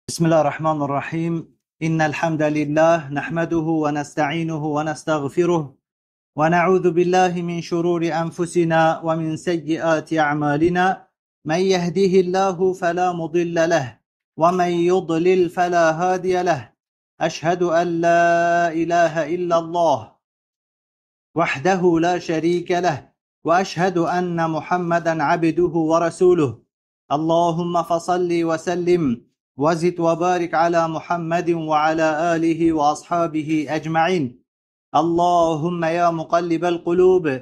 بسم الله الرحمن الرحيم. إن الحمد لله نحمده ونستعينه ونستغفره ونعوذ بالله من شرور أنفسنا ومن سيئات أعمالنا. من يهده الله فلا مضل له ومن يضلل فلا هادي له. أشهد أن لا إله إلا الله وحده لا شريك له، وأشهد أن محمدا عبده ورسوله. اللهم فصل وسلم وزد وبارك على محمد وعلى آله وأصحابه أجمعين. اللهم يا مقلب القلوب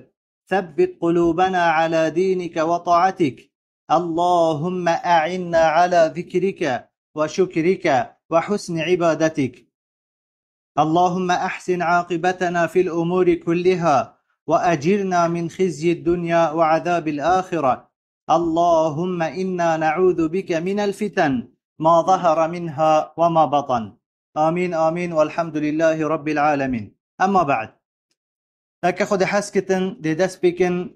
ثبت قلوبنا على دينك وطاعتك. اللهم أعنا على ذكرك وشكرك وحسن عبادتك. اللهم أحسن عاقبتنا في الأمور كلها وأجرنا من خزي الدنيا وعذاب الآخرة. اللهم إنا نعوذ بك من الفتن ما ظهر منها وما بطن. آمين آمين والحمد لله رب العالمين. أما بعد، هكا خود حسكتن دي دست بكن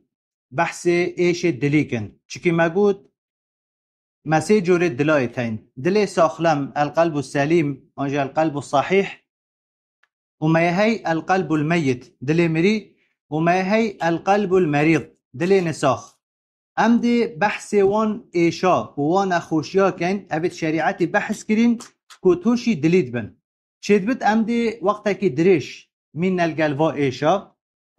بحث إيش الدليكن چكي مقود مسي جوري دلايتين دلي ساخلم القلب السليم أنجا القلب الصحيح، وما هي القلب الميت دلي مري، وما هي القلب المريض دلي نساخ. ام دي بحث وان ايشا وان خوشيا كن ابد شريعتي بحث كرين كوتوشي دليد بن شيد بد ام دي وقتك دريش من القلبا ايشا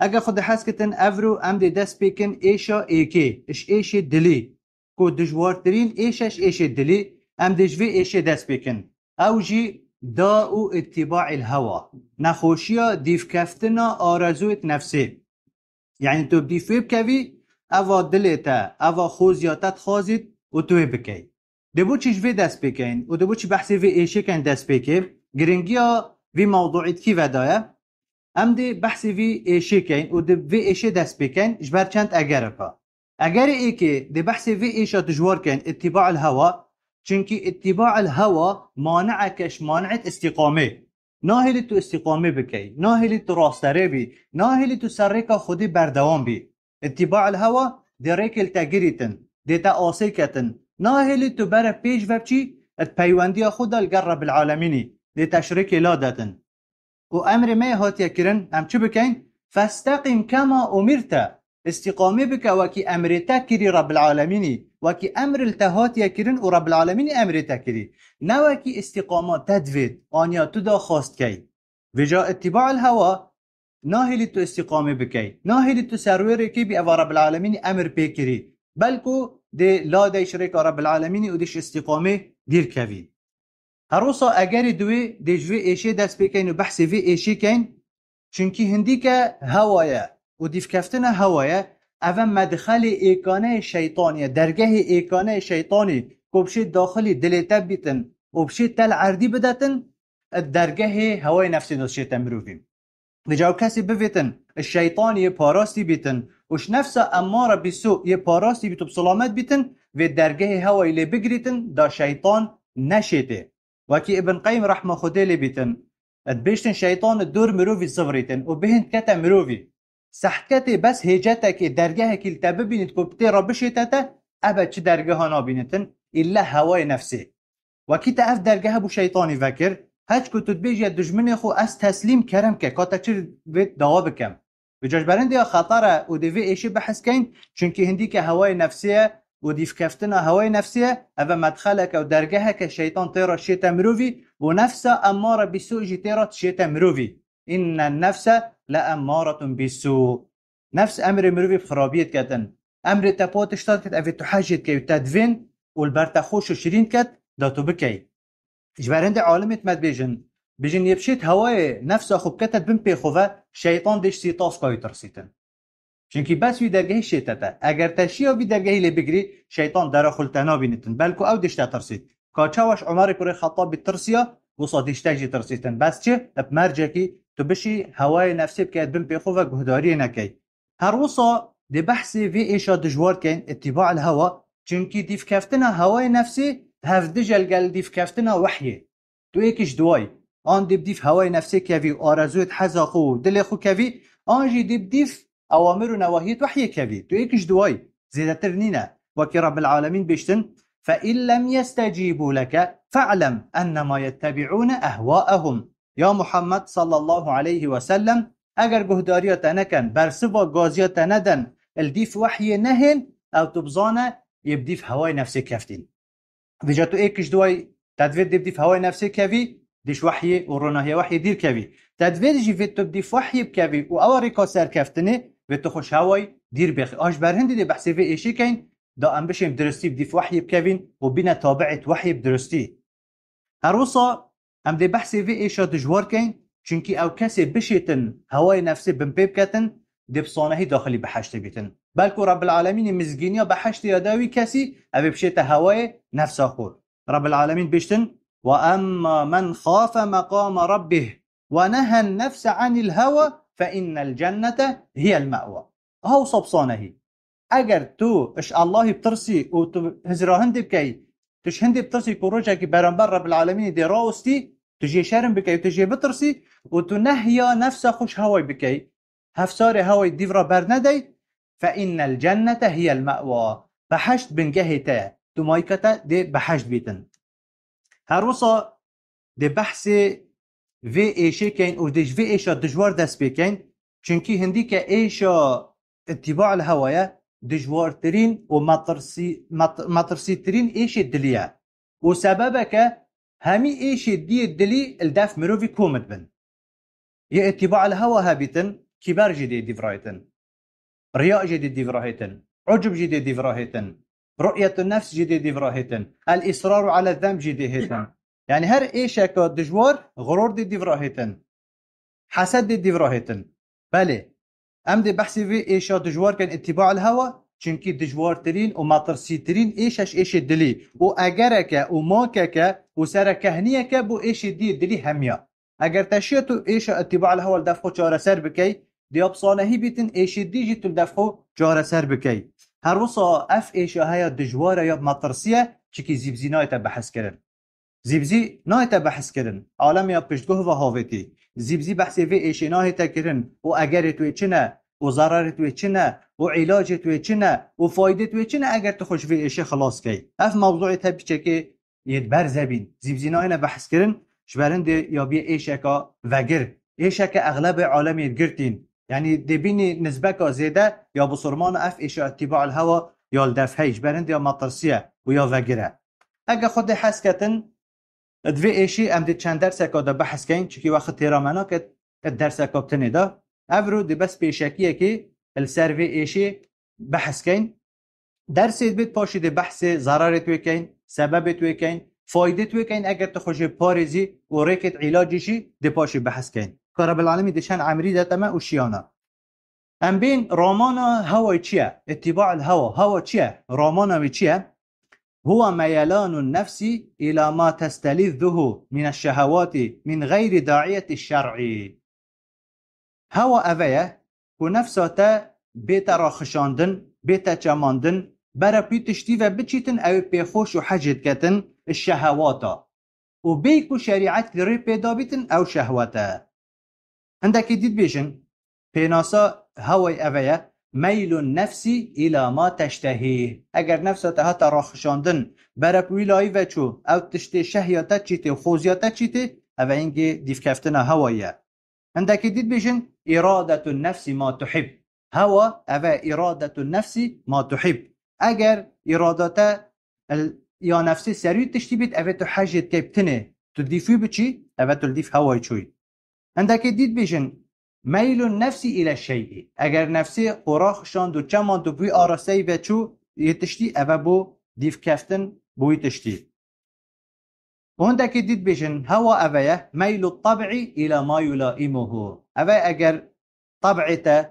اگه خود حس کتن افرو ام دي دست بيكن ايشا ايكي اش ايشي دلي كو دجوارترين ايشاش ايشي دلي ام دي جوي ايشي دست بيكن او جي داء اتباع الهوى نخوشيا ديف كفتنا آرزوت نفسي. يعني تو بديف بكوي اوا دلتا اوا خوزياتت خازید و توی بکی. دبو چیش وی دست بکین و دبو چی بحثی وی ایشه کن دست بکی گرنگیا وی موضوعیت کی ودایه ام دی بحثی وی ایشه کن و دب وی ایشه دست بکین جبر چند اگر پا اگر ای که دی بحثی وی ایشه تجوار کن اتباع الهوا، چونکی اتباع الهوا مانعکش مانعت استقامه. ناهلی تو استقامه بکی، ناهلی تو راستره بی، ناهلی تو سرکا خودی بردوام بی. اتباع الهوا دي ريكل تاجريتن دي تأصيكتن ناهلي تبرا بيج وبشي البيواندية خدا القرب العالميني دي تشريك لادتن. وأمر ما هات يكرن أم شو بكين فاستقم كما أمرت استقامي بك وكي أمر تكري رب العالمين وكي أمر التهات يكرن ورب العالمين أمر تكري نوكي استقامات تدفيد آنيا تدا خواست كي وجاء اتباع الهوا ناهلی تو استقامه بکی، ناهلی تو سروری کی بی رب العالمین امر پیکری، بلکو ده لا ده شرک رب العالمین و دیش استقامه دیر کوی. هروسا اگر دوی ده جوی ایشه دست بکین و بحث وی ایشه کین، چونکی هندی که هوایه و دیف کفتن هوایه اول مدخل ایکانه شیطانیه، درگه ایکانه شیطانی کبشه داخلی دلیتا بیتن و بشه تل عردی بدتن درگه هوای نفسی نسشت مروفیم. لجاو کسی بویتن الشیطان یه پاراستی بیتن وش نفس اماره بسوء یه پاراستی بیتو بسلامت بیتن و درگه هوای لی بگریتن دا شیطان نشیده. وکی ابن قیم رحمه خوده لی بیتن ادبیشتن شیطان دور مروفی صغریتن و بهند کتا مروفی سحکتی بس هیجتا که درگه که التبه بینید که بتی را بشیتتا ابد چه درگه ها نابینتن الا هوای نفسه. وکی تا اف درگه بو شیطانی وکر هج کو تدبیج دجمن خو از تسلیم کرم که کاتا چه وید دوا بکم بجاش برنده خطره و دیوی ایشی بحث کن چونکه هندی که هوای نفسیه و دیف کفتنا هوای نفسیه او مدخله که و درگه که شیطان تیرا شیطا مروفی و نفس اماره بسوء جی تیرا شیطا مروفی این النفس لاماره بسوء نفس امر مروفی بخرابیت کتن امر تپاتشتاد کت اوی تحجید که تدوین و البرتخوش و شرین کت داتو بکی جبرند عالمت مد بيجن يبشيت هواي نفسه خب كتت بن بيخوفا شيطان ديش سيطاس قوي ترسيتن چونكي بس في درجه شيتتا اگر تشيو في درجه اللي بيجري شيطان داخل تنابينتن بلكو او ديش ترسيت كاچاوش عمر كوري خطاب بالترسيه وصاديش تجي ترسيتن بس چه بمرجكي تبشي هواي نفسي بكات بن بيخوفا جهداري نكي هروصا دي بحثي في ايشا دجوار كان اتباع الهوى چونكي ديف كفتنا هواي نفسي هف دجل قال ديف كفتنا وحيه تو ايكش دواي آن دي بديف هواي نفسي كافي آرزوت حزاقو دل خو كافي آن جي دي بديف أوامر و نواهيت وحي كافي تو ايكش دواي زيادة ترنينة وكي رب العالمين بيشتن فإن لم يستجيبوا لك فاعلم أنما يتبعون أهواءهم. یا محمد صلی الله علیه و سلم اگر گهداریات نکن بر سوا گازیات ندن الدیف وحی نهن او تبزانه يبديف هواي نفسي كفتين فيجاتو ايكش دواي تدفيد يبديف هواي نفسي كافي ديش وحي ورونا هي وحي دير كافي تدفيد جي فيتو بديف وحي بكافي واوري كاسر كفتني فيتو خوش هواي دير بخي اش برهندي دي بحثي في ايشي كاين دا ام بشيم درستي بديف وحي بكافين وبينا تابعة وحي بدرستي هروصا ام دي بحثي في ايشا دجوار كاين چونكي او كسي بشيتن هواي نفسي بمبيب كاتن دي بصانهي داخلي بحشت بيتن بلكو رب العالمين مزگينيا بحشت يداوي كسي او بشيت هواي نفس اخور رب العالمين بيشتن واما من خاف مقام ربه ونهى النفس عن الهوى فإن الجنة هي المأوى هاو صبصانهي اگر تو اش الله بترسي و تو هزراهند بكي تش هندي بترسي كوروجا كي برانبر رب العالمين دي راوستي تجي شرم بكي وتجي بترسي وتنهيا نفس خوش هواي بكي هفسار هواي ديفرا برندي فإن الجنة هي المأوى بحشت بنجهتا تمايكتا دي بحشت بيتن هروسا دي بحثي في ايشي كين و ديش في ايشا دجوار دست بكين چونكي هندي كا ايشا اتباع الهوايا دجوار ترين و مطرسي ترين ايشي الدليا وسببك همي ايشي الدي الدلي الداف مروفي كومت بن يا اتباع الهوى هابتن كبار جدي ديفرايتن رياء جدي ديفرايتن عجب جدي ديفرايتن رؤية النفس جدي ديفرايتن الإصرار على الذنب جدي هيتن يعني هر ايشا كا دجوار غرور دي ديفرايتن حسد دي ديفرايتن بله ام دي بحثي في ايشا دجوار كان اتباع الهوى چونكي دجوار ترين و مطرسي ترين ايشاش ايش الدلي و اگرك و ماكك و سركهنيك بو ايش الدي الدلي هميا اگر تشيتو ايشا اتباع الهوى لدفخو جار سر بكي دي ابصانهي بيتن ايش الدي جيتو لدفخو جار سر بكي هر وصا اف ايشا هيا دجوار يا مطرسية چكي زيبزي نايتا بحث كرن زيبزي نايتا بحث كرن عالم يا پشتگوه و هاوتي زيبزي بحثي في ايشي نايتا كرن و اگر توي چنه و ضرر توی چنه و علاج توی چنه و فایده توی چنه اگر تو خوش في ایشه خلاص کی اف موضوعی تبیچه که یدبر زبین زیبزینا اینا بحث کرن شبرند یا بی ایشه که وگر ایشه که اغلب عالم یدگرتین يعني دبيني نسبة زيادة يا بصرمان اف ایشه اتباع الهوا یا الدفعيش برند یا مطرسية و یا وگره اگه خود حس کتن دوی ایشی ام دی چند درس که دا بحث کن چکی وقت تیرامنا که درس که بتنی دا افرو دي بس بيشاكيه كي السيرفي ايشي بحث كين درس بيت باشي دي بحث ضرر توي كين سبب توي كين فايده توي كين اگر تخوشي باريزي وريكت علاجيشي دي باشي بحث كين كرب العالمي دشان عمري ده تما وشيانا ام بين رامانا هوا چيه اتباع الهوى هوا چيه رامانا چيه هو ميلان النفس الى ما تستلذه من الشهوات من غير داعية الشرعي هوا اوه و نفساته بیتا را خشاندن بیتا چماندن برا پیتشتی و بچیتن او پیخوش و حجد کتن الشهواتا و بیکو شریعت ری پیدا بیتن او شهواتا هندکی دید بیشن پیناسا هوای اوه میل النفسی الى ما تشتهی اگر نفساته هتا را خشاندن برا پیلایی و چو او تشتی شهیاتا چیتی و خوزیاتا چیتی اوه اینگه دیف کفتن هوایه عندك ديد بيجن إرادة النفس ما تحب هوا أفا إرادة النفس ما تحب أجر إرادة يا نفسي سريع تشتبت أفا تحاجة كيبتنه تضيفه بشي أفا تضيف هوا يشوي عندك ديد بيجن ميل النفس إلى الشيء أجر نفسي قراخ شاندو چمان دو بي آراسي بچو يتشتي أفا بو ديف كفتن بو يتشتي وهندك ديد بيجن هوا أفايا ميل الطبع إلى ما يلائمه أفا أجر طبعته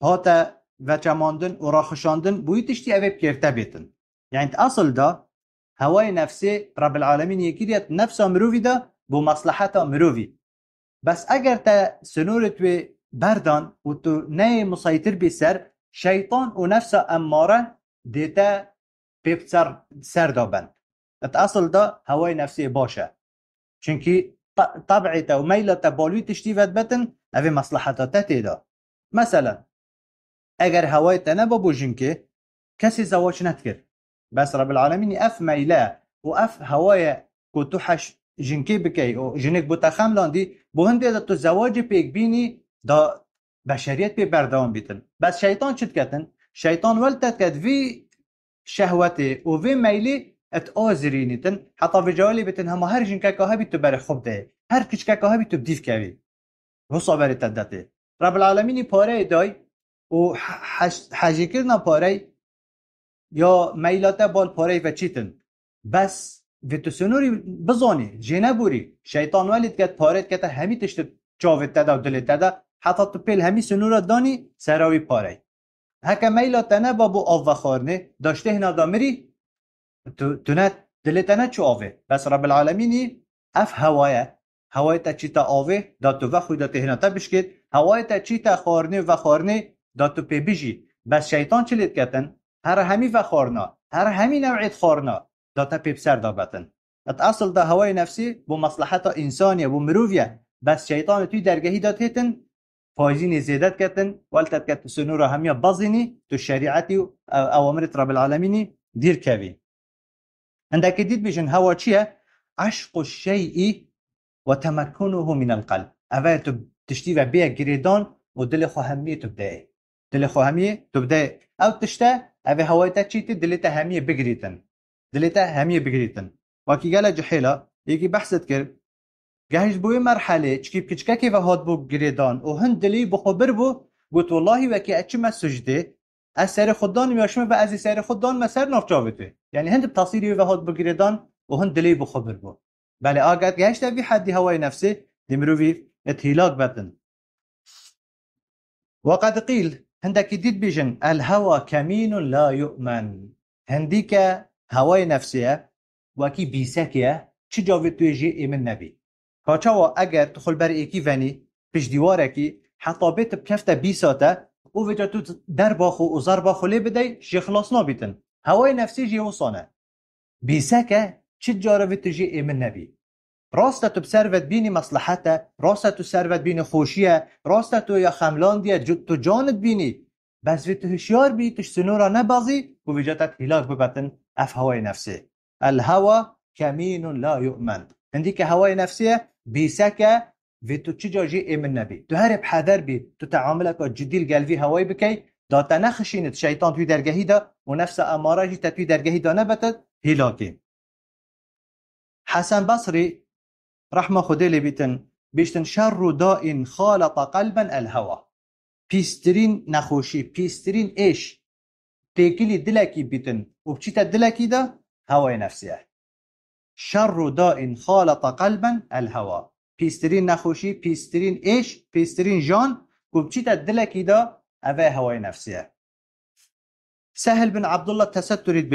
هاتا وچماندن و راخشاندن بويتشتي أفا بكيرتبتن يعني أصل دا هواي نفسي رب العالمين يكيريت نفسه مروفي دا بو مصلحته مروفي بس أجر تا سنورت و بردان و تو ناي مسيطر بسر شيطان و نفسه أماره ديتا بيبتر سر دابن اصل دا هواي نفسي باشه چونكي طبعته وميلته بالوي تشتيفت بتن اوه مصلحتاته تيدا مثلا اگر هواي تنبا بوجن كي كسي زواج نتكر بس رب العالمين اف ميلا واف هوايا كنتو حش جنكي بكي او جنك بوتخم لاندي بو هندي دا تو زواج بيك بيني دا بشريت بي بردوام بيتن بس شيطان شد كتن شيطان ولتت كت في شهوتي وفي ميلي ات اوزرينيتن حتى في جوالي بتن هم هر جنكا كهبي تبر خوب ده هر كشكا كهبي تبديف كوي هو صابر تدته رب العالمين پاره دای و حاجی کردن پاره یا میلات بال پاره و چیتن بس و تو سنوری بزانی جنه بوری شیطان ولید کت پاره کت همی تشت چاوت تدا و دلت تدا حتی تو پیل همی سنور دانی سراوی پاره هکا میلات نه بابو آو خارنه داشته هنا دامری تو نه دلت نه چو آوه بس رب العالمینی اف هوای تا چی تا آوه دا تو وخوی دا تهنا تا بشکید هوای تا چی تا خارنه و خارنه دا تو پی بیجی بس شیطان چلید کتن هر همی و خارنا هر همی نوعیت خارنا دا تا پی بسر دا بتن ات اصل دا هوای نفسی بو مصلحت انسانیه بو مروفیه بس شیطان توی درگهی دا تیتن فايزين زيادات كتن والتت كت سنورة همية بازيني تو الشريعتي أوامر رب العالمين دير كافي عندك جديد بيجن هوا چيه عشق الشيء وتمكنه من القلب أول تشتي و بيه جريدان ودل خواهمية تبدأ دل خواهمية تبدأ أو تشتا أول هوايتا چيت دلتا همية بجريتن دلتا همية بجريتن وكي قال جحيلة يجي بحثت كر جهش بوی مرحله چکی کچکی و هات بو گریدان و هندلی بخبر بو گوت والله وکی اچما سجده از سر خوددان میاشم و از سر خوددان مسر نافجاوته یعنی هند بتصیری و هات بو گریدان و هندلی بخبر بو بله آگات گهش تا بی حدی هوای نفسه دمروی اتهلاك بدن وقد قيل هندك ديد بيجن الهوى كمين لا يؤمن هنديك هواي نفسيه وكي بيسكيه چه جاوید توی جی ایمن نبی کاچاوا اگر تخل بر ایکی ونی پیش دیواره کی حتی بیت بکفته 20 ساعته او وجا تو در باخو و زر باخو لی بدهی جی خلاص نابیتن هوای نفسی جی وصانه بیسکه چه جاره تو جی ایمن نبی راسته تو بسروت بینی مصلحته راسته تو سروت بینی خوشیه راسته تو یا خملاندیه تو جانت بینی بس وی تو هشیار بی توش سنورا نبازی و وجا تت هلاک ببتن اف هوای نفسی الهوى كمين لا يؤمن عندك هواي نفسية بيسكة في تجاجي من نبي تهرب حذر بي تتعاملك جدي القلبي هواي بكي دا تنخشين الشيطان في درجه دا ونفس أمارة جي تتوي درجه دا نبتت هلاكي حسن بصري رحمة خديلي بيشتن شر داء خالط قلبا الهوى بيسترين نخوشي بيسترين ايش تيكلي دلكي بيتن وبچيتا دلكي دا هواي نفسية شر داء خالط قلبا الهوى بيسترين نخوشي بيسترين ايش بيسترين جان وبچيتا دلكي دا اوه هواي نفسية سهل بن عبد الله التستريد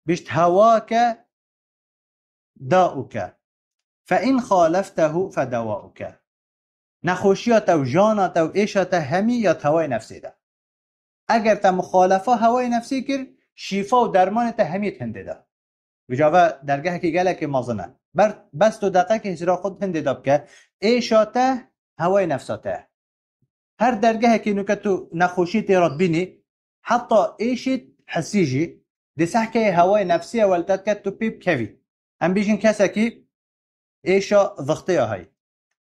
بيشت هواك داؤك فإن خالفته فدواؤك نخوشيات و جانات و ايشات همي يات هواي نفسي دا اگر تا مخالفه هواي نفسي كر شفا و درمان تا هميت هنده دا بجاوه درگه که گله که مازنه بس تو دقیقه که هزرا خود هنده داب که ایشاته هوای نفساته هر درگه که نوکه تو نخوشی تیراد بینی حتی ایشت حسیجی دیسه که هوای نفسیه ولتد که تو پیب کوی هم بیشن کسا که ایشا ضغطه های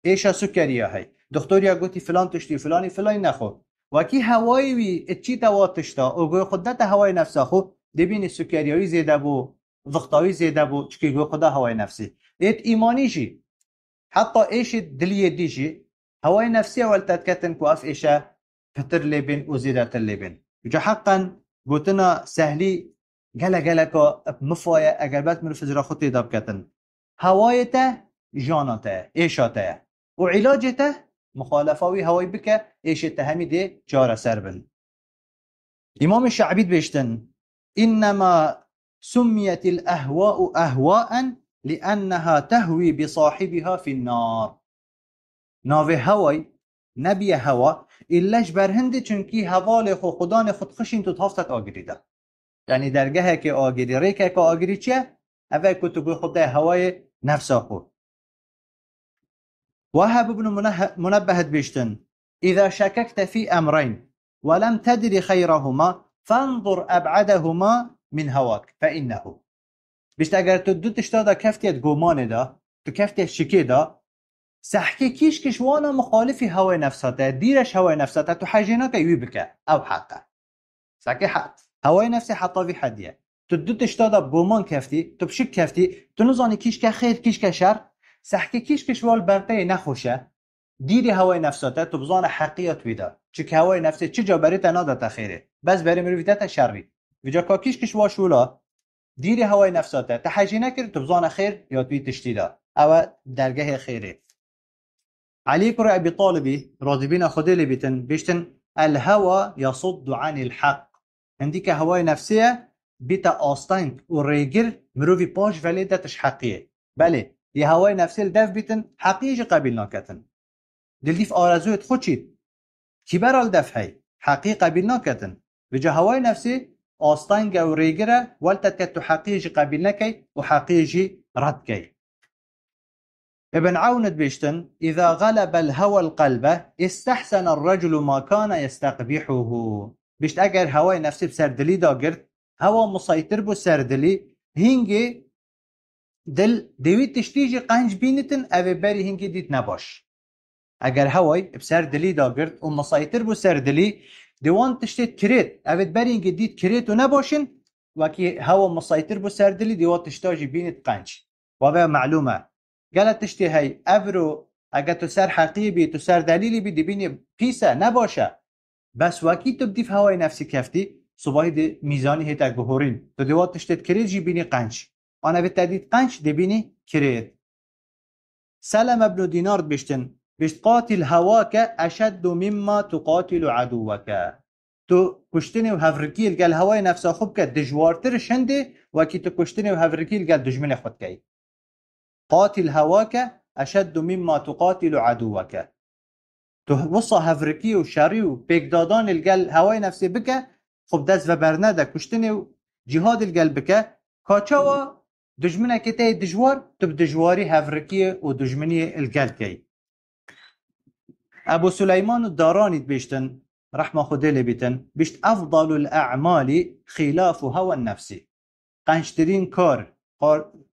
ایشا سکری های دکتوریا گوتی فلان تشتی فلانی فلانی نخو وکی هوای وی اتچی توات تشتا و گوی خودت هوای نفسا خو دبینی سکری های زیده بو ضغطاوي زيادة بو چكي جو خدا هواي نفسي ايت ايماني جي حتى ايش دليه دي جي هواي نفسي والتتكتن كواف ايشا فتر لبن وزيادة لبن جو حقا قلتنا سهلي قلا كو مفايا اقربات من فزرا خطي داب كتن هوايته جانته ايشاته وعلاجته مخالفاوي هواي بك ايش التهمي دي جارة سربن امام الشعبيد بيشتن انما سميت الأهواء أهواء لأنها تهوي بصاحبها في النار ناوه هواي نبي هوا إلاش برهنده چونكي هوال خو خدان خود خشين تو تحفتت آگری ده يعني درگه که آگری ریکه که آگری چه اوه کتبو خود هواي نفسه خو وهب ابن منبهت بيشتن إذا شككت في أمرين ولم تدر خيرهما فانظر أبعدهما من هواك فإنه. بيشت اگر تو دو تشتا دا كفتيت گومان دا تو كفتيت شكي دا سحكي كيش كشوانا مخالفي هواي نفساته ديرش هواي نفساته تو حاجيناك يوي بك او حقه سحكي حق هواي نفسي حطا في حديه تو دو تشتا دا بگومان كفتي تو بشك كفتي تو نزاني كيش كخير كيش كشر سحكي كيش كشوال برتي نخوشه دیری هوای نفساته تو بزان حقیقت ویدا چه هوای نفسی چه جا بری تنادا خیره بس بری مرویدت شری ویجا کاکیش کش واشولا دیری هوای نفساته تحجی نکر تو بزان خیر یا توی تشتیدا او درگه خیره علی کر ابی طالبی راضبین خودی لبیتن بیشتن الهوا یصد عن الحق هندی که هوای نفسیه بیتا آستانگ و ریگر مروی پاش ولی دتش حقیه بله یه هوای نفسی الدف بیتن حقیقی قبیل ناکتن دلدیف آرزویت خود چید کی برال دفعی حقیق قبیل نکردن و جا هوای نفسی آستانگ و ریگره ولتت که تو حقیقی قبیل نکی و حقیقی رد کی ابن عونت بیشتن اذا غلب الهوى القلب استحسن الرجل ما كان يستقبحه بیشت اگر هوای نفسی بسردلی دا گرد هوا مسيطر بو سردلی هنگی دل دوید تشتیجی قنج بینتن او بری هنگی دیت نباش اگر هوای بسر دلی دا گرد و مسيطر بو سر دلی دیوان تشتید کرید اوید برینگی دید کرید و نباشن وکی هوا مسيطر بو سر دلی دیوان تشتاجی بینید قنج و به معلومه گلت تشتی های افرو اگر تو سر حقیبی تو سر دلیلی بی دی بینی پیسه نباشه بس وکی تو بدیف هوای نفسی کفتی صبحی دی میزانی هیتا گهورین تو دیوان تشتید کرید جی بینی قنج آن اوید تدید قنج دی بینی کرید سلم ابن دینار بشتن بيش قاتل هواك أشد مما تقاتل عدوك تو كشتني وهفركيل قال هواي نفسه خبك دجوارتر شندي وكي تو كشتني وهفركيل قال دجمن خدكي قاتل هواك أشد مما تقاتل عدوك تو وصا هفركي وشاري وبيقدادان القال هواي نفسي بك خب دست وبرنادا كشتني جهاد القال بك كاچاوا دجمنه كتاي دجوار تو بدجواري هفركي ودجمني القال كي ابو سليمان الداراني بيشتن رحمه خدي لبيتن بيشت افضل الاعمال خلاف هوى النفس قنشترين كار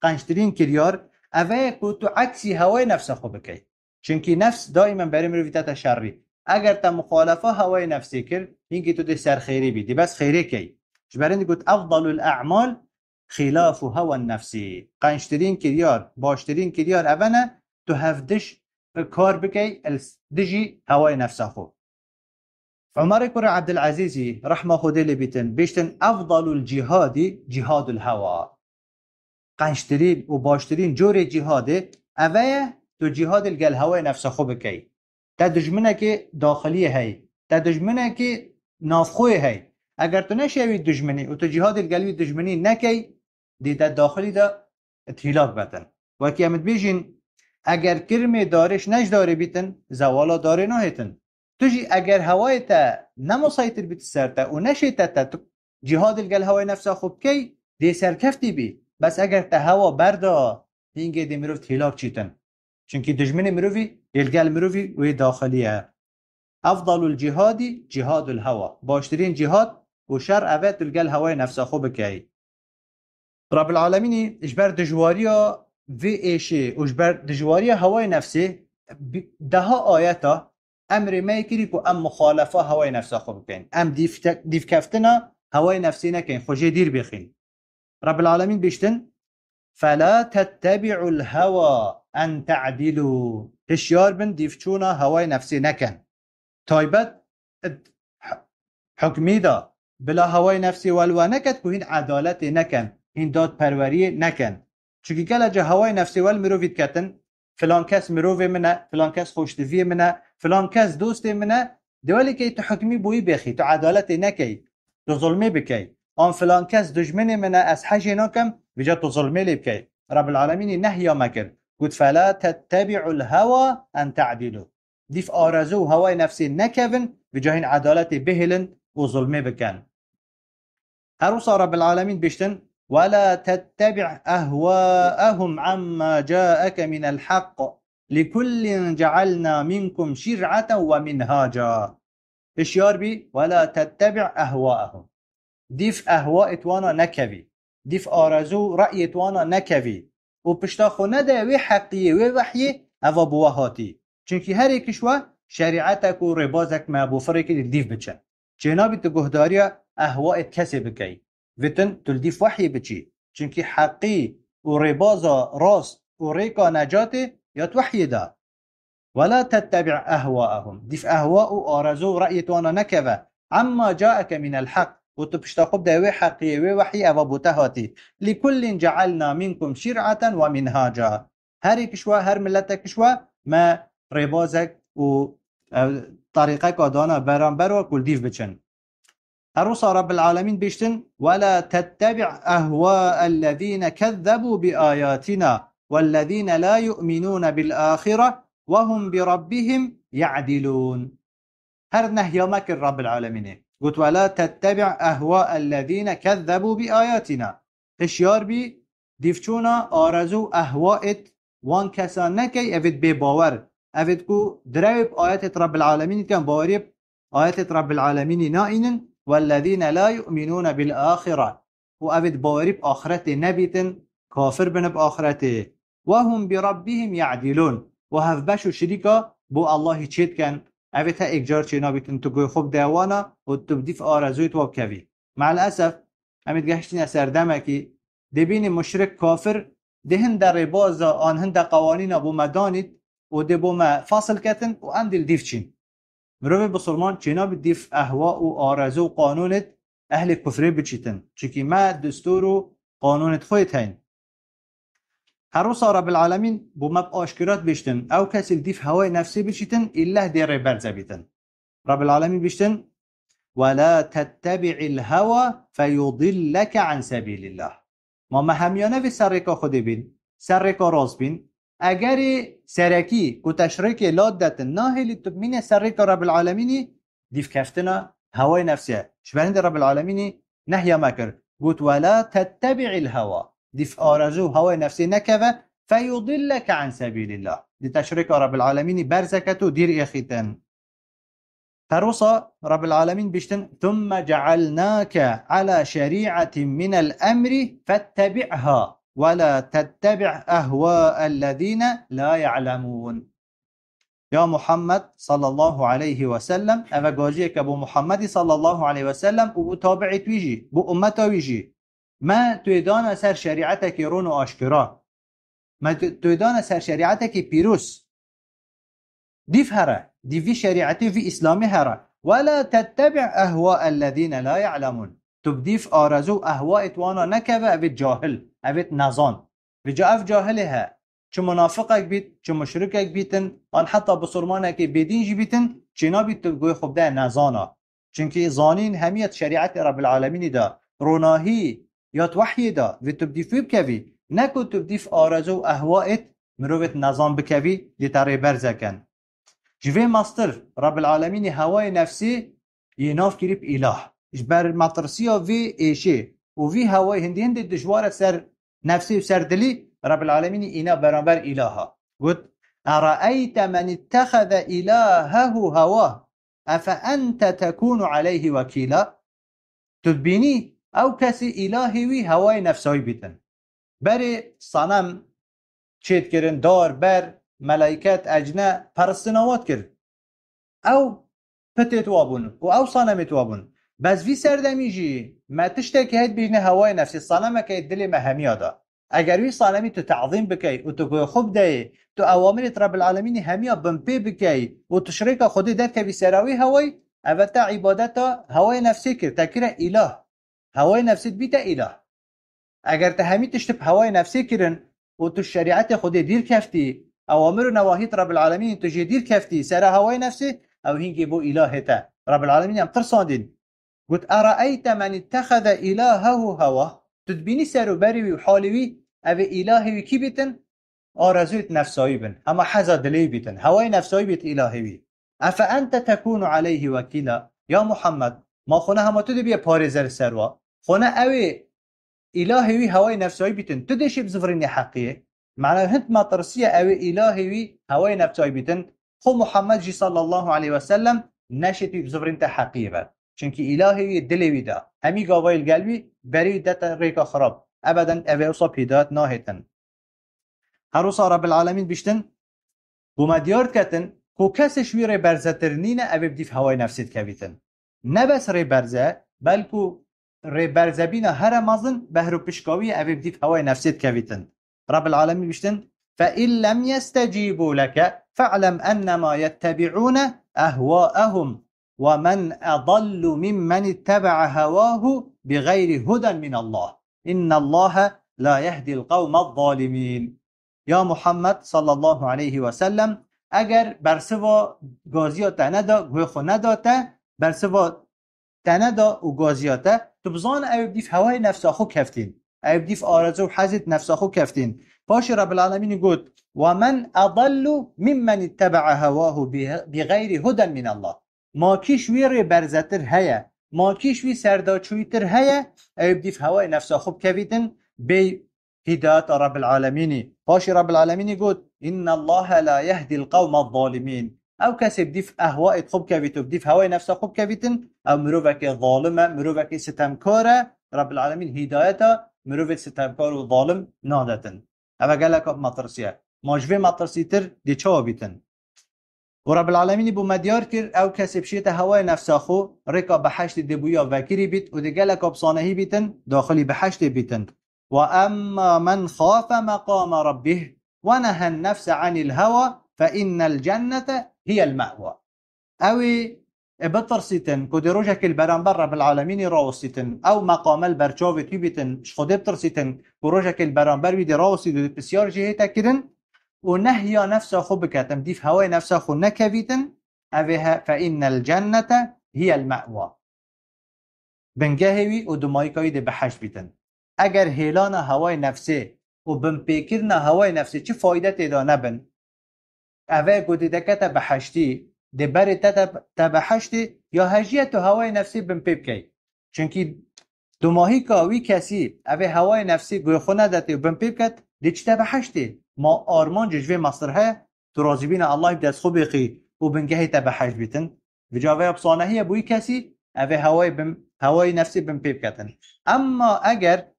قنشترين كريار اوه تو عكسي هوى نفس خو بكي چونكي نفس دائما بري مرويتات شري اگر تا مخالفه هوى نفسي كر ينكي تو دي سر خيري بيدي بس خيري كي جبرندي قلت افضل الاعمال خلاف هوى النفس قنشترين كريار باشترين كريار اوه تو هفدش کار بکی دجی هوای نفسه خو عمر كر عبد العزيز رحمه خدي لبيتن بيشتن افضل الجهاد جهاد الهوى قنشترين و باشترين جور جهاد اوه تو جهاد الگل هوای نفسه خو بکی تا دجمنه که داخلی هی تا دجمنه که نافخوی هی اگر تو نشوی دجمنی و تو جهاد الگلوی دجمنی نکی دیده داخلی دا اتهلاک بتن وکی امد بیشین اگر کرم دارش نش داره بیتن زوالا داره نهیتن توجی اگر هوای تا نمسيطر بیت سرتا و نشیتا تا جهاد الگل هوای نفسا خوب کی دی سرکفتی بی بس اگر تا هوا بردا اینگه دی مروف هلاک چیتن چونکی دجمن مروفی الگل مروفی و داخلیه افضل الجهاد جهاد الهوا باشترین جهاد و شر اوت الگل هوای نفسا خوب کی رب العالمین اجبر دجواریا و ایشه اجبر دجواری هوای نفسی ده آیتا امر میکری که ام مخالفه هوای نفسا خوب بکن ام دیف کفتنا هوای نفسی نکن خوشی دیر بخین رب العالمین بیشتن فلا تتبعوا الهوى ان تعدلوا هشیار بن دیفچونا هوای نفسی نکن تایبت حکمی دا بلا هوای نفسی ولو نکد که این عدالت نکن این داد پروری نکن چونکی کلا جا هوای نفسی ول مروفید کتن فلان کس مروف منه فلان کس خوشتوی منه فلان کس دوست منه دولی که تو حکمی بوی بخی تو عدالت نکی تو ظلمی بکی آن فلان کس دجمن منه از حجی نکم بجا تو ظلمی لی بکی رب العالمین نهیا مکر قد فلا تتبعوا الهوى ان تعدلوا دیف آرزو هوای نفسی نکون بجا این عدالت بهلن و ظلمی بکن هروسا رب العالمین بشتن ولا تتبع أهواءهم عما جاءك من الحق لكل جعلنا منكم شرعة ومنهاجا اشيار بي ولا تتبع أهواءهم دیف اهوایت وانا نکوی دیف آرزو رأیت وانا نکوی و پشتا خونه ده وی حقیه وی وحیه اوا بوهاتی چونکی هر یکیش و شریعتک و ربازک ما بوفره که دیف بچن جنابی تو گهداریا اهوایت کسی بکی ویتن تل دیف وحیه بچی چونکی حقی و ربازا راست و ریکا نجاته یا توحیه ده ولا تتبع أهواءهم ديف أهواء آرزو رأيت وانا نكذا عما جاءك من الحق وتبشتاقب داوي حقيقي وحي أبابوتهاتي لكل جعلنا منكم شرعة ومنهاجا هر كشوا هر ملتك كشوا ما ربازك و طريقك ودانا برانبر وكل ديف بچن الرسى رب العالمين بيشتن ولا تتبع أهواء الذين كذبوا بآياتنا والذين لا يؤمنون بالآخرة وهم بربهم يعدلون هر نهي مكر رب العالمين قلت ولا تتبع أهواء الذين كذبوا بآياتنا اشيار بي ديفچونا آرزو أهوائت وان كسان نكي افد بباور افد كو درايب آيات رب العالمين كان باوريب آيات رب العالمين نائن والذين لا يؤمنون بالآخرة وافد باوريب آخرت نبيتن كافر بنب آخرته وهم بربهم يعدلون و هف بشو شریکا بو الله چید کن اویتا اگجار چینا بیتن تو گوی خوب دیوانا و تو بدیف آرزوی تو بکوی مع الاسف امید گهشتین اثر دمکی دبین مشرک کافر دهن در ربازا آنهن در قوانین بو مدانید و ده بو ما فاصل کتن و ام دل دیف چین مروی بسلمان چینا بدیف احواء و آرزو و قانونت اهل کفری بچیتن چکی ما دستور و قانونت خویت هین هر روز رب العالمین بو مب آشکرات بیشتن او کسی دیف هوای نفسی بشیتن ایله دیر برزه بیتن رب العالمین بیشتن ولا تتبع الهوى فيضلك عن سبيل الله ما همیانه به سرکا خودی بین سرکا راز بین اگر سرکی کو تشریک لادت ناهلی تبمین سرکا رب العالمینی دیف کفتنا هوای نفسیه شبهند رب العالمینی نهی مکر قلت ولا تتبع الهوى ديف آرزو هوای نفسي نكذا فيضلك عن سبيل الله دي تشريك رب العالمين برزكتو دير إخيتن فروصا رب العالمين بيشتن ثم جعلناك على شريعة من الأمر فاتبعها ولا تتبع أهواء الذين لا يعلمون يا محمد صلى الله عليه وسلم أفا قاجيك أبو محمد صلى الله عليه وسلم وبو تابعت ويجي بو أمتا ويجي ما تویدان سر شریعت که رون و آشکرا ما تویدان سر شریعت که پیروس دیف هره دیفی شریعتی وی اسلامی هره ولا تتبع اهواء الذين لا يعلمون تبديف آرزو اهواء اتوانا نكبه اوید جاهل اوید نزان وجا اف جاهله ها چه منافقك بيت چه مشركك بيتن آن حتی بسرمانك بدين جي بيتن چنا بيت تبقوي خب ده نزانا چونكي زانين هميت شريعت رب العالمين دا روناهي یا توحی دا و تبدیف بکوی نکو تبدیف آرزو اهوائت مروت نظام بکوی لیتاره برزکن جوه مستر رب العالمین هوای نفسی یناف کریب اله اجبر مطرسیا وی ایشه و وی هوای هندی هندی دجوار سر نفسی و سر دلی رب العالمین اینا برانبر الها قد ارأيت من اتخذ الهه هواه افأنت تكون عليه وكيلا تبینی او کسی الهی وی هوای نفسایی بیتن بری صنم چیت کرن دار بر ملائکت اجنه پرستنوات کرد او پتت وابون و او صنمت وابون بس وی سردمیجی ما تشتکی هید بیجنه هوای نفسی صنمه که دلی مهمی دا اگر وی صنمی تو تعظیم بکی و تو خوب دی تو اوامرت رب العالمین همیا بمپی بکی و تشریک خودی در که بی سراوی هوای اوتا عبادتا هوای نفسی کرد تکره اله هوای نفسیت بیتا اله اگر ته همی تشتب هوای نفسی کرن و تو شریعت خود دیر کفتی اوامر و نواهیت رب العالمین تو جی دیر کفتی سر هوای نفسی او هنگی بو اله تا رب العالمین هم ترساندین قلت ارأيت من اتخذ الهه هواه تدبینی سر و بری و حالوی او الهی کی بیتن آرزویت نفسایی بن اما حزا دلی بیتن هوای نفسایی بیت الهی افأنت تكون عليه وكيلا یا محمد ما خونه همه تو بیا پارزر سروا خونه اوی الهی هوای نفسایی بیتن تو دشی بزفرین حقیه معنی هند ما ترسیه اوی الهی هوای نفسایی بیتن خو محمد جی صلی الله علیه و سلم نشتی بزفرین تا حقیه بر چونکی الهی دلی ویدا همی گاوایل قلبی بری دت ریکا خراب ابدا اوه اوصا پیدات ناهتن هر وصا رب العالمین بیشتن بوما دیارد کتن کو کسش وی ری برزتر نینه اوه بدیف هوای نفسیت کویتن نه بس ری برزه بلکو ری برزه بینا هر مازن بهرو پشکاوی اوه بدیف هوای نفسیت کویتن رب العالمین بیشتن فإن لم يستجيبوا لك فاعلم أنما يتبعون أهواءهم ومن أضل ممن اتبع هواه بغير هدى من الله إن الله لا يهدي القوم الظالمين يا محمد صلى الله عليه وسلم اگر برسوا گازیاتا ندا گوی خو نداتا برسوا تندا و گازیاتا تو بزان او بدیف هوای نفس خو کفتین او بدیف آرزو حزت نفس خو کفتین باش رب العالمین گفت و من اضل ممن اتبع هواه بغیر هدى من الله ما کیش وی برزتر هيا ما کیش وی سرداچویتر هيا او بدیف هوای نفس خو کفتین بی هدایت رب العالمین باش رب العالمین گفت ان الله لا يهدي القوم الظالمين او کسی بدیف اهوایت خوب کوید و بدیف هوای نفس خوب کویدن او مروفک ظالمه مروفک ستمکاره رب العالمین هدایتا مروفک ستمکار و ظالم نادتن او گلک مطرسیه ماجوه مطرسیتر دی چا بیتن و رب العالمین بو مدیار کر او کسی بشیت هوای نفس خو رکا بحشت دبویا وکری بیت و دی گلک بصانهی بیتن داخلی بحشت بیتن و اما من خاف مقام ربه ونهى النفس عن الهوى فإن الجنة هي المأوى اوی بترسیتن که دروجك البرانبر رب العالمين راوستن او مقام البرچاو توی بیتن خود بترسیتن که روجك البرانبر بيدي راوستن بسیار جهتا کرن و نهیا نفس خو بکتم دیف هوای نفس خو نکویتن اوها فإن الجنة هي المأوى بنگهوی و دمایکایی ده بحش بیتن اگر هیلان هوای نفسه و بمپیکرنا هوای نفسه چه فایده تیدا نبن اوه گوده دکتا بحشتی ده بری تا بحشتی یا هجیت و هوای نفسی بمپیب کی چونکی دو ماهی که وی کسی اوه هوای نفسی گوی خونه داتی و بمپیب کد ده چه تا بحشتی ما آرمان ججوه مصرها تو رازبین الله بدست خوب بخی و بنگهی تا بحشت بیتن بجاوه بصانهی بوی کسی اوه هوای نفسی بمپیب کتن اما اگر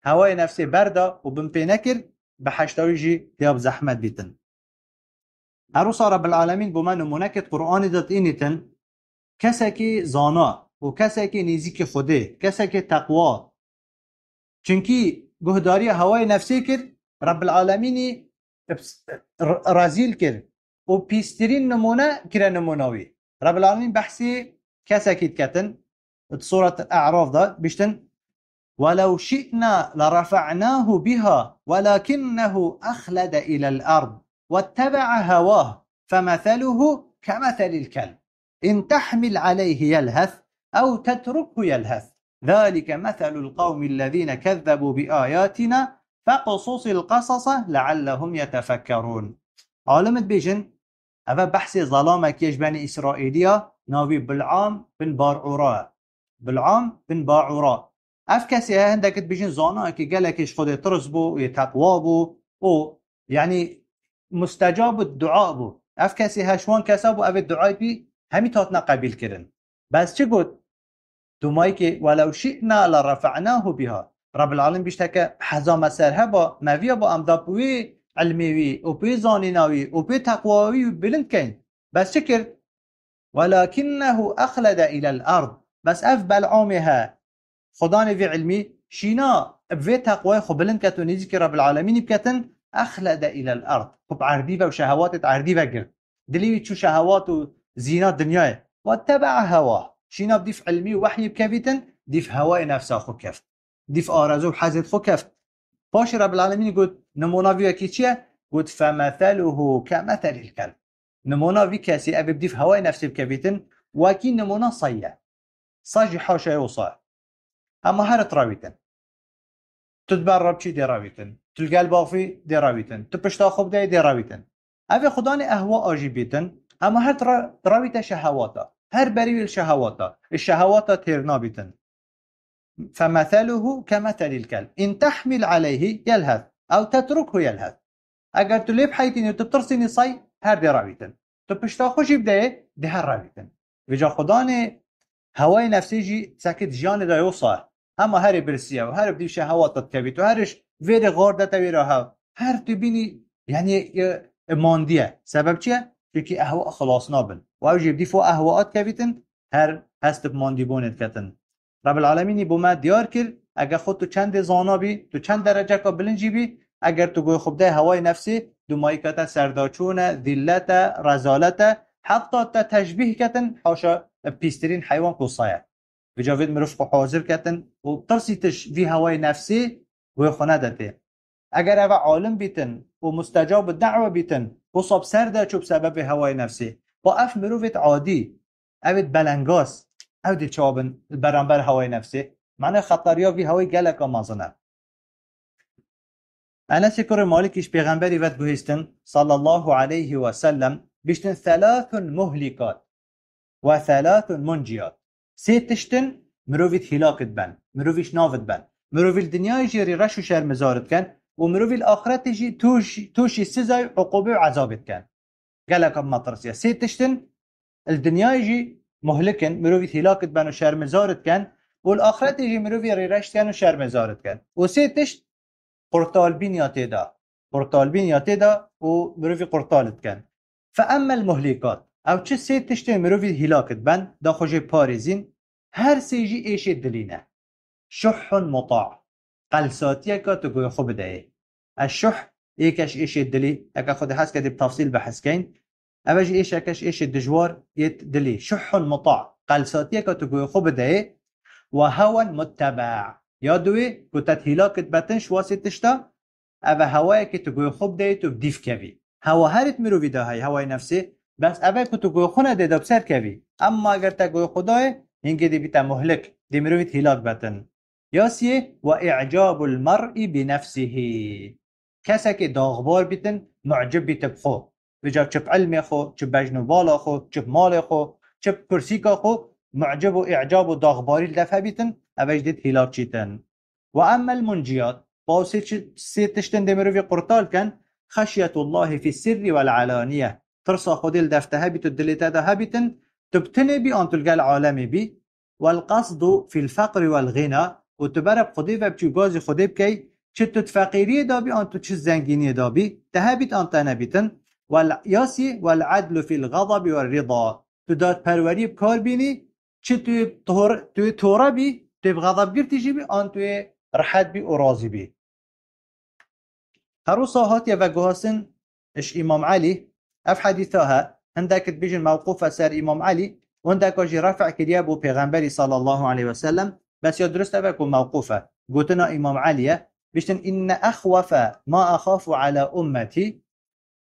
هوای نفسی بردا و بمپی نکر بحشتاوی جی دیاب زحمت بیتن هروسا رب العالمین بو من نمونکت قرآن داد اینیتن کسی که زانا و کسی که نیزیک خوده کسی که تقوا چونکی گهداری هوای نفسی کرد رب العالمین رازیل کرد و پیسترین نمونه کرا نمونوی رب العالمین بحثی کسی که کتن سورة اعراف داد بشتن ولو شئنا لرفعناه بها ولكنه أخلد إلى الأرض واتبع هواه فمثله كمثل الكلب إن تحمل عليه يلهث أو تتركه يلهث ذلك مثل القوم الذين كذبوا بآياتنا فقصص القصص لعلهم يتفكرون عالمت بيجن أفا بحث ظلامك يجبني إسرائيلية ناوي بلعام بن باعوراء بلعام بن باعوراء اف کسی هندکت بیشین زانا که گلکش خود ترس بو و تقوا بو و یعنی مستجاب الدعاء بو اف کسی هشوان کسا بو او دعای بی همی تاتنا قبیل کرن بس چه گود دومایی که ولو شئنا لرفعناه بها رب العالمین بیشتر که حزام سرها با مویا با امدا بوی علمیوی و بوی زانیناوی و بوی تقواوی بلند کن بس چه کرد ولكنه اخلد الى الارض بس اف بلعامها خدا نوی علمی شینا بوی تقوی خو بلند کت و نیزی که رب العالمین بکتن اخلد الى الارض خب عردی و شهواتت عردی و گرد دلیوی چو شهوات و زینات دنیای و تبع هوا شینا بدیف علمی و وحی بکویتن دیف هوای نفسا خو کفت دیف آرزو و حزت خو کفت باش رب العالمین گود نموناوی اکی چیه؟ گود فمثله كمثل الكلب نموناوی کسی او بدیف هوای نفسی بکویتن وکی نمونا صیه صاجی حاشا و صای اما هر تراویتن تتبرب چی دراویتن تلقى باقی دراویتن تپشتا خوب دراویتن اوی خدان اهوا آجی بیتن اما هر تراویت شهواتا هر بریویل شهواتا الشهواتا تیرنا بیتن فمثله كمثل الكلب ان تحمل عليه يلهث او تتركه يلهث اگر تو لیب حیتینی تو ترسینی صی هر دراویتن تپشتا خوشی بده ده هر راویتن وجا خدان هوای نفسی جی سکت جان دا یوصا اما هر برسیه و هر بدیش هوا تتکبیت و هرش ویر غار دتا ویر ها هر تو بینی یعنی ماندیه سبب چیه؟ چونکه اهوا خلاص نابن و او جیب دیفو اهواات کبیتن هر هست ماندی بونت کتن رب العالمینی بو ما دیار کرد اگر خود تو چند زانا بی تو چند درجه که بلنجی بی اگر تو گوی خوب ده هوای نفسی دو مایکتا سرداچونه ذلت رزالت حتی تا تشبیه کتن حاشا پیسترین حیوان کوسایه بجاوید مروف حاضر کتن و ترسی تش وی هوای نفسی گوی خونه داته اگر او عالم بیتن و مستجاب دعوه بیتن و صاب سرده چوب سبب هوای نفسی با اف مروفت عادی اوید بلنگاس او دی چابن برانبر هوای نفسی معنی خطریا وی هوای گلک مازنه انس كر مالكيش پیغمبری ود گوهستن صلى الله عليه وسلم بيشتن 3 مهلكات و3 منجيات سيتشتن مروفيت هلاكت بن مروفيش نافت بن مروفي الدنيا جيري رش و شرمزارت كان ومروفي الآخرت جي توشي سزاي عقوبة وعذابت كان قالك ما ترسيا سيتشتن الدنيا يجي مهلكن مروفيت هلاكت بن و شرمزارت كان والآخرت يجي مروفي ريرشت كان و شرمزارت كان وسيتشت قرطالبين ياتيدا قرطالبين ياتيدا ومروفي قرطالت كان فأما المهلكات او چه سه تشته مروفي هلاكت بن دا خوجه باريزين هر سيجي ايش الدلينه شح مطاع قلساتيه كاتو خوب ده الشح ايكش ايش الدلي اكا خود حس كده بتفصيل بحث كين اوج ايش اكش ايش الدجوار يت دلي شح مطاع قلساتيه كاتو خوب ده وهوى متبع یادوی کتت هلاکت بتنش واسطشتا او هوایی که تو گوی خوب دی تو بدیف کوی هوا هرت مروی ده های هوای نفسی بس اوه که تو گوی خونه دی بسر کوی اما اگر تا گوی خدای اینگه دی بیتا مهلک دی مرویت هلاک بتن یاسیه و اعجاب المرء بنفسه کسا که داغبار بیتن معجب بیت بخو بجاب چپ علم خو چپ بجنوبالا خو چپ مال خو چپ کرسیکا خو معجب و اعجاب و داغباری لدفع بیتن اوش دید هلاک چیتن و اما المنجیات باوسی سیتشتن دمرو في قرطال كان خشية الله في السر والعلانية ترصى خودي الدفته هبت الدلتا ده هبتن تبتني بي أن تلقى العالم بي والقصد في الفقر والغنى وتبرب خودي وبچو غازي خودي بكي چتو تفقيري دا بي أن تچ زنگيني دا بي تهبت أن تنبتن والياسي والعدل في الغضب والرضا تدات پروری بکار بینی چه توی تورا بی توی بغضب گرتی جی بی آن توی راحت بی و راضی بی هرو صاحات یا وگوهاسن اش امام علي اف حديثها عندك بيجن موقوفة سر امام علي وعندك اجي رفع كريا بو پیغمبري صلى الله عليه وسلم بس يا درست بكم موقوفة قلتنا امام علي بيشتن ان اخوف ما اخاف على امتي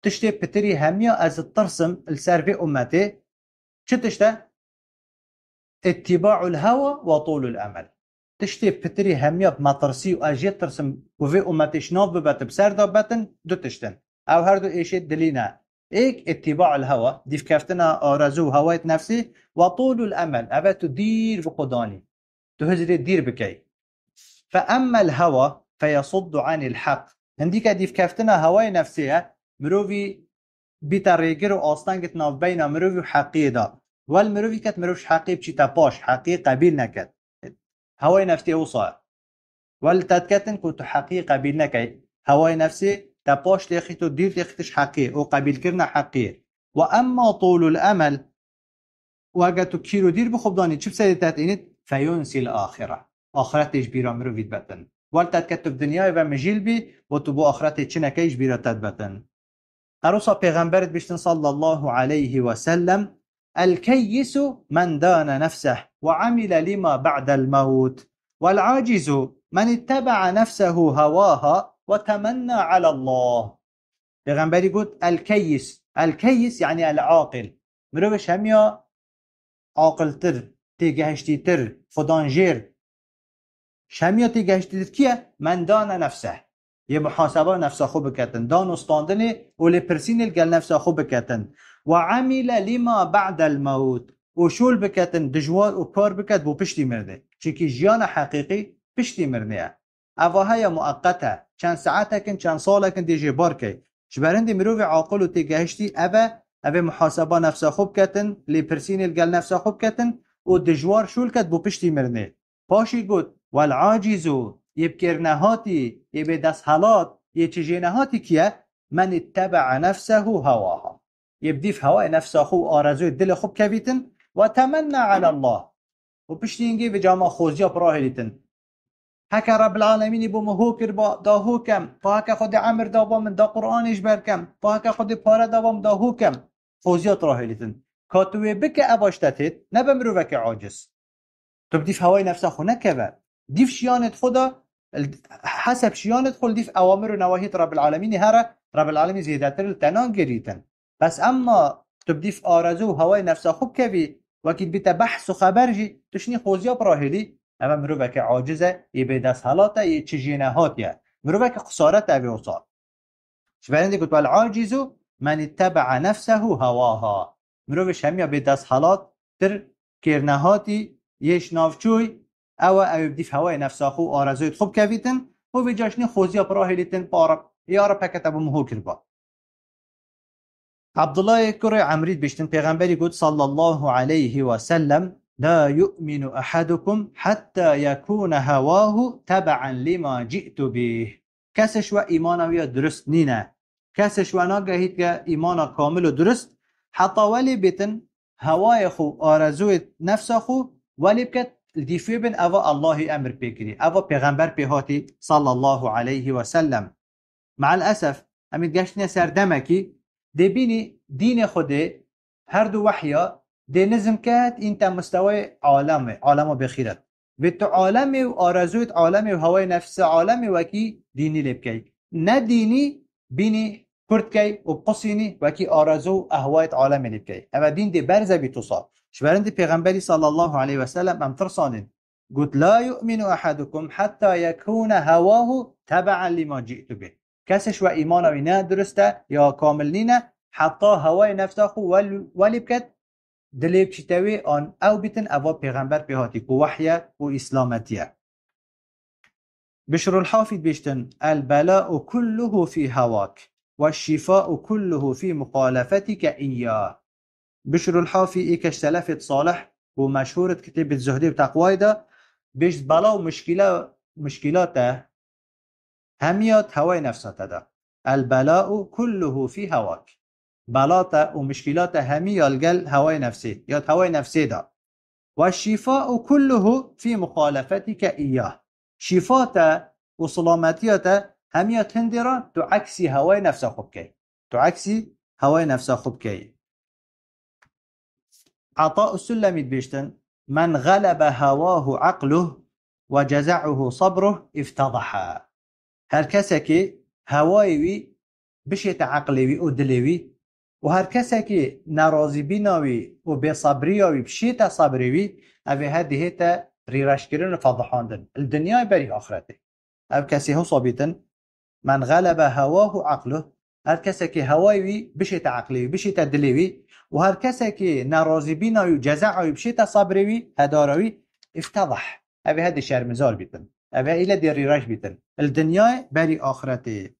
تشتي بتري هميا از الترسم السرفي امتي شتشته اتباع الهوى وطول الامل تشتي بتري هميا بمطرسي واجيت ترسم وفي امتش ناف ببت بسر دابتن دو تشتن او هر دو ايشت دلينا ايك اتباع الهوى ديف كفتنا ارزو هوايت نفسي وطول الامل ابا تدير بقداني تهجري دير بكي فاما الهوى فيصد عن الحق عندك ديف كفتنا هواي نفسيه مروفي بيتريجر واستانجت ناف بين مروفي وحقي دا والمروفي كت مروفش حقي بشي تباش حقي قبيل نكت هواي نفسي وصار والتتكتن كنت حقي قبيل نكي هواي نفسي تباش ليخيتو دير ليخيتش حقي وقبيل كرنا حقي واما طول الامل واجتو كيلو دير بخبضاني تشوف سيدتات انت فينسي الاخره اخرت اجبيرا مروفيت بتن والتتكتب دنياي ومجيل بي وتبو اخرت تشنكي اجبيرا تتبتن أرسل پیغمبرت بشتن صلى الله عليه وسلم الكيس من دان نفسه وعمل لما بعد الموت والعاجز من اتبع نفسه هواها وتمنى على الله پیغمبری قلت الكيس يعني العاقل مروش هميا عاقل تر تيجهشتي تر فدانجير شميا تيجهشتي تر كيه من دان نفسه یه محاسبه نفسا خوب بکتن دان استاندنی و لپرسین الگل نفسا خوب بکتن و عمل لما بعد الموت و شول بکتن دجوار و کار بکت بو پشتی مرده چونکه جیان حقیقی پشتی مرنه اوها مؤقته چند ساعته کن چند ساله کن دیجی بار که جبرند مروف عاقل و تیگهشتی اوه محاسبه نفسا خوب کتن لپرسین الگل نفسا خوب کتن و دجوار شول کد بو پشتی مرنه. پاشی گوت والعاجزو یبکرنهاتی یه دست حالات یه چجینهاتی کیه من اتبع نفسه هواها يبديف هواء نفسه خو آرزوی دل خوب کویتن و تمنى على الله و پشتی اینگه به جامعه خوزیا پراهلیتن هکا رب العالمین بو مهوکر با دا هوکم با هکا خود عمر دا با من دا قرآنش برکم با هکا خود پاره دا با من دا هوکم خوزیا تراهلیتن کاتوی بکه اباشتتت نبمرو وک عاجز تو بديف هواي نفسه خو نكبه ديف شيانت خدا حسب شيانت خل ديف اوامر و نواهی رب العالمین هره رب العالمین زیادتر التنان گریتن بس اما تو بديف آرزو هواي نفسه خوب كبي وكيد بيتا بحث و خبر جي تشني خوزيا براهلي اما مروفك عاجزه يبي دست حالاته يتشجينه هاتيه مروفك قصارته بيوصال شبهندي قلت والعاجز من اتبع نفسه هواها مروفش هميا بي دست حالات تر كيرنهاتي يش نافچوي او بديف هواي نفسه خو آرزويت خوب كبيتن و بجاشني خوزيا براهليتن بارب يارا پكتبو مهو كربا عبد الله كري عمريد بيشتن پیغمبري قد صلى الله عليه وسلم لا يؤمن أحدكم حتى يكون هواه تبعا لما جئت به کسش و ایمانوی درست نینه کسش و ناگهید که ایمان کامل و درست حتی ولی بیتن هوای خو آرزوی نفس خو ولی بکت دیفی بن اوا الله امر بکری اوا پیغمبر پیهاتی صلى الله عليه وسلم مع الاسف امید گشتنی سردمکی دبینی دین خوده هر دو وحیا ده نظم کرد انت مستوى عالم بخیرت به تو عالم و آرزویت عالم و هوای نفس عالم وکی دینی لبکی نه دینی بینی کرد کی و قصینی وکی آرزو اهوایت عالم لبکی اما دین ده برزه بی توصال شبرند پیغمبری صلی الله علیه و سلم ام ترسانین قلت لا يؤمن احدكم حتى يكون هواه تبعا لما جئت به کسش و ایمانوی نه درسته یا کامل نینه حتی هوای نفسه خو ولی بکت دلیب چیتوی آن او بیتن اوا پیغمبر پیهاتی که وحیه و اسلامتیه بشر الحافظ بیشتن البلاء كله في هواك والشفاء كله في مخالفتك إياه بشر الحافظ ایکش سلفت صالح و مشهورت کتاب الزهدی و تقوی ده بیشت بلا و مشکلات همیات هوای نفسات ده البلاء كله في هواك بلاطة ومشكلات همية الجل هواي نفسي يا هواي نفسي ده والشفاء كله في مخالفتك إياه شفاته وسلامتيته همية تندرة تعكسي هواي نفسه خبكي تعكسي هواي نفسه خبكي عطاء السلم بيشتن من غلب هواه عقله وجزعه صبره افتضح هر کسی هواي بشيت عقلي ودلوي و هر کسی که ناراضی بیناوی و بی صبریاوی بشیت صبریوی اوی هده تا ریرش کردن و فضحاندن الدنیا بری آخرته او کسی هو صابیتن من غلب هواه عقله هر کسی که هوایوی بشیت عقلیوی بشیت دلیوی و هر کسی که ناراضی بیناوی و جزعوی بشیت صبریوی هداروی افتضح اوی هده شرمزار بیتن اوی ایل دی ریرش بیتن الدنیا بری آخرته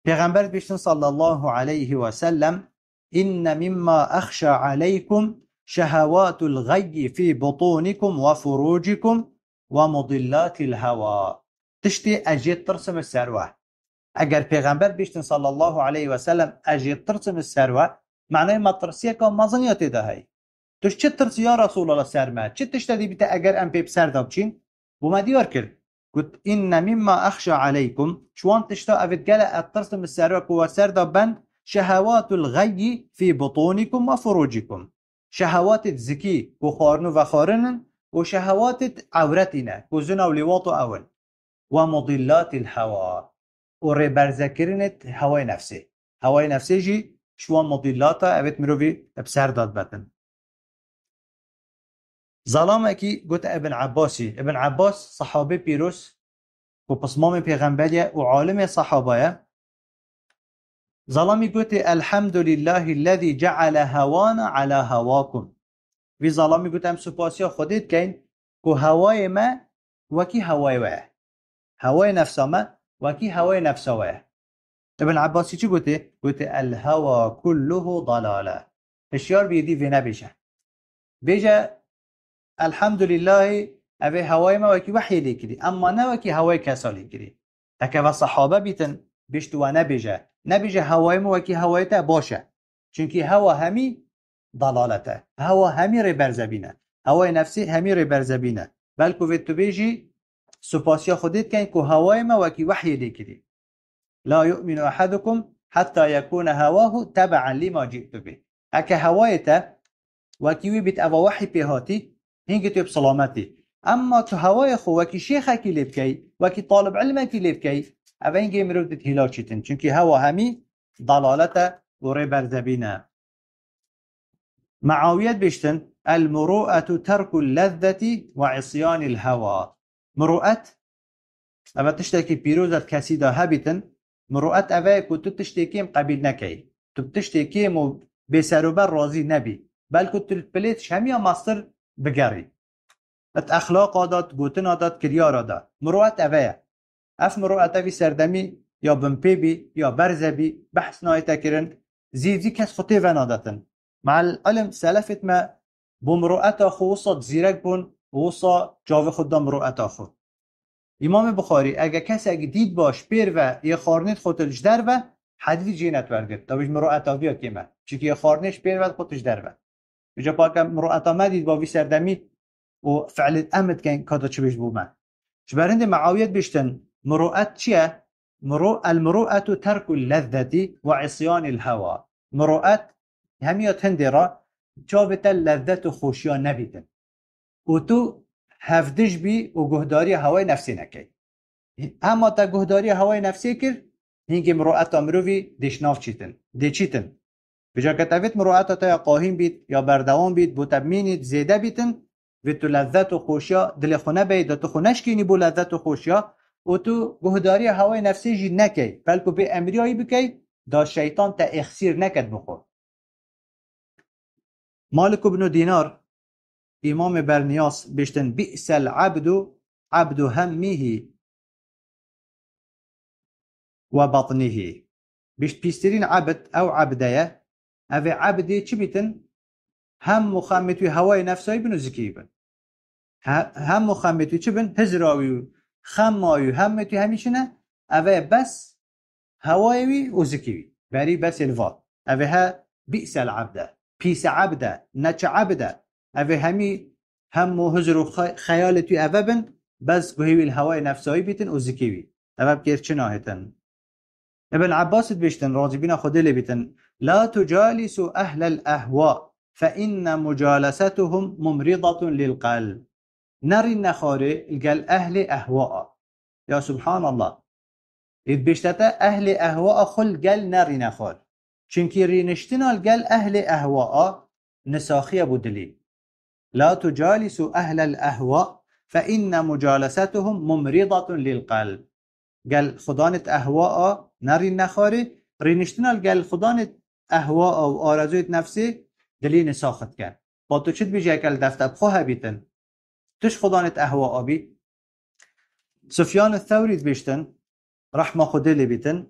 پیغمبر بیشتن صلی الله علیه و سلم ان مما اخشى عليكم شهوات الغي في بطونكم وفروجكم ومضلات الهوى تشتي اجيت ترسم السروه اگر پیغمبر بیشتن صلی الله علیه و سلم اجيت ترسم السروه معناه ما ترسيه که مزنیات ده هی توش چه ترسی یا رسول الله سرمه چه تشتدی بیت اگر ام پیب سر دابچین بوما دیار کرد قلت إن مما أخشى عليكم شوان تشتا أفد جلا الترسم السروك وسرد بن شهوات الغي في بطونكم وفروجكم شهوات الزكي وخارن وخارن وشهوات عورتنا وزنا ولواط أول ومضلات الهوى وربرزكرنت هواي نفسه جي شوان مضلاتا أفد مروفي بسرداد بطن ظلامکی گوت ابن عباس صحابه پیروس و پسمام پیغمبریه و عالم صحابه ظلامی گوت الحمد لله الذي جعل هوانا على هواكم وی ظلامی گوت هم سپاسیا خودت کن که هوای ما وکی هوای وه هوای نفسا ما وکی هوای نفسا وه ابن عباسی چی گوته؟ گوته الهوا كله ضلاله اشیار بیدی و نبیشه بیجه الحمدلله اوه هوای ما وکی وحی لیکری اما نه وکی هوای کسا لیکری اکه و صحابه بیتن بشتو و نبیجه هوای ما وکی هوای تا باشه چونکی هوا همی ضلالته هوا همی ری برزبینه هوای نفسی همی ری برزبینه بلکو وید تو بیجی سپاسیا خودت کن که هوای ما وکی وحی لیکری لا يؤمن احدكم حتى يكون هواه تبعا لما جئت به اکه هوای تا وکی بیت اوا وحی پیهاتی هنگی تو بسلامتی اما تو هوای خو وکی شیخ کی لب کی وکی طالب علم کی لب کی اوا هنگی مرو دت هلاک چیتن چونکی هوا همی ضلالت و ری برزبینه معاویت بشتن المروءة ترك اللذة وعصيان الهوى مروءة اوا تشتكي پیروزت کسی دا هبیتن مروءة اوا کو تو تشتکیم قبیل نکی تو تشتکیم و بسروبر راضی نبی بلکو تو پلیتش همیا ماستر بگری ات اخلاق عادات گوتن عادات کریار عادات مروءة اوا اف مروءة اوی سردمی یا بمپی بی یا برزبی بحث نایتا کرن زیدی کس خطی ون عادتن مع العلم سلفت ما بمروءة اخو وصد زیرک بون وصا جاوه خود دا مروءة اخو امام بخاری اگه کسی اگه دید باش پیر و یه خارنیت خودش در و حدیث جینت ورگرد تا بیش مروءة آبیا کیمه چون که یه خارنیش پیر و خودش در و بجا پاکم مروءة ما دید با وی سردمی و فعلت امد کن کادا چه بیش بومن شبرند معاویت بشتن مروءة چیه؟ المروءة ترك اللذة وعصيان الهوى مروءة همیات هنده را چاوت لذت و خوشیا نبیدن و تو هفدش بی و گهداری هوای نفسی نکی اما تا گهداری هوای نفسی کر هنگی مروءة امروی دشناف چیتن دی چیتن بجا کتابت مروءة تا یا قاهیم بید یا بردوان بید بو تبمینید زیده بیتن و تو لذت و خوشیا دل خونه بید تو خونش کینی بو لذت و خوشیا و تو گهداری هوای نفسی جی نکی بلکو به امریایی بکی دا شیطان تا اخسیر نکد بخور مالک ابن دینار امام برنیاس بشتن بئس العبد عبد همه و بطنه بشت پیسترین عبد او عبدیه او عبدی چی بیتن هم مخمتوی هوای نفسایی بنو زکی بن هم مخمتوی چی بن هزراوی خمایوی همتوی همیشنه او بس هوایوی و زکیوی بری بس الواد او ها بئس العبد پیس عبد نچ عبد او همی هم هزر و خیالتوی او بن بس گوهیوی الهوای نفسایی بیتن و زکیوی او بکر چه ناهتن ابن عباس بيشتن راضبين خدلي بيتن لا تجالسوا أهل الأهواء فإن مجالستهم ممرضة للقلب نري النخاري قال أهل أهواء يا سبحان الله إذ بيشتتا أهل أهواء خل قال نري نخار چونكي رينشتنا قال أهل أهواء نساخي أبو دليل لا تجالسوا أهل الأهواء فإن مجالستهم ممرضة للقلب قال خدانت أهواء نري نخاري رينشتنا قال خدانت أهواء و آرزويت نفسي دلين ساخت كان باتو چد بيجي اكال دفتب خوها بيتن تش خدانت أهواء بي سفيان الثوري بيشتن رحمة خدلي بيتن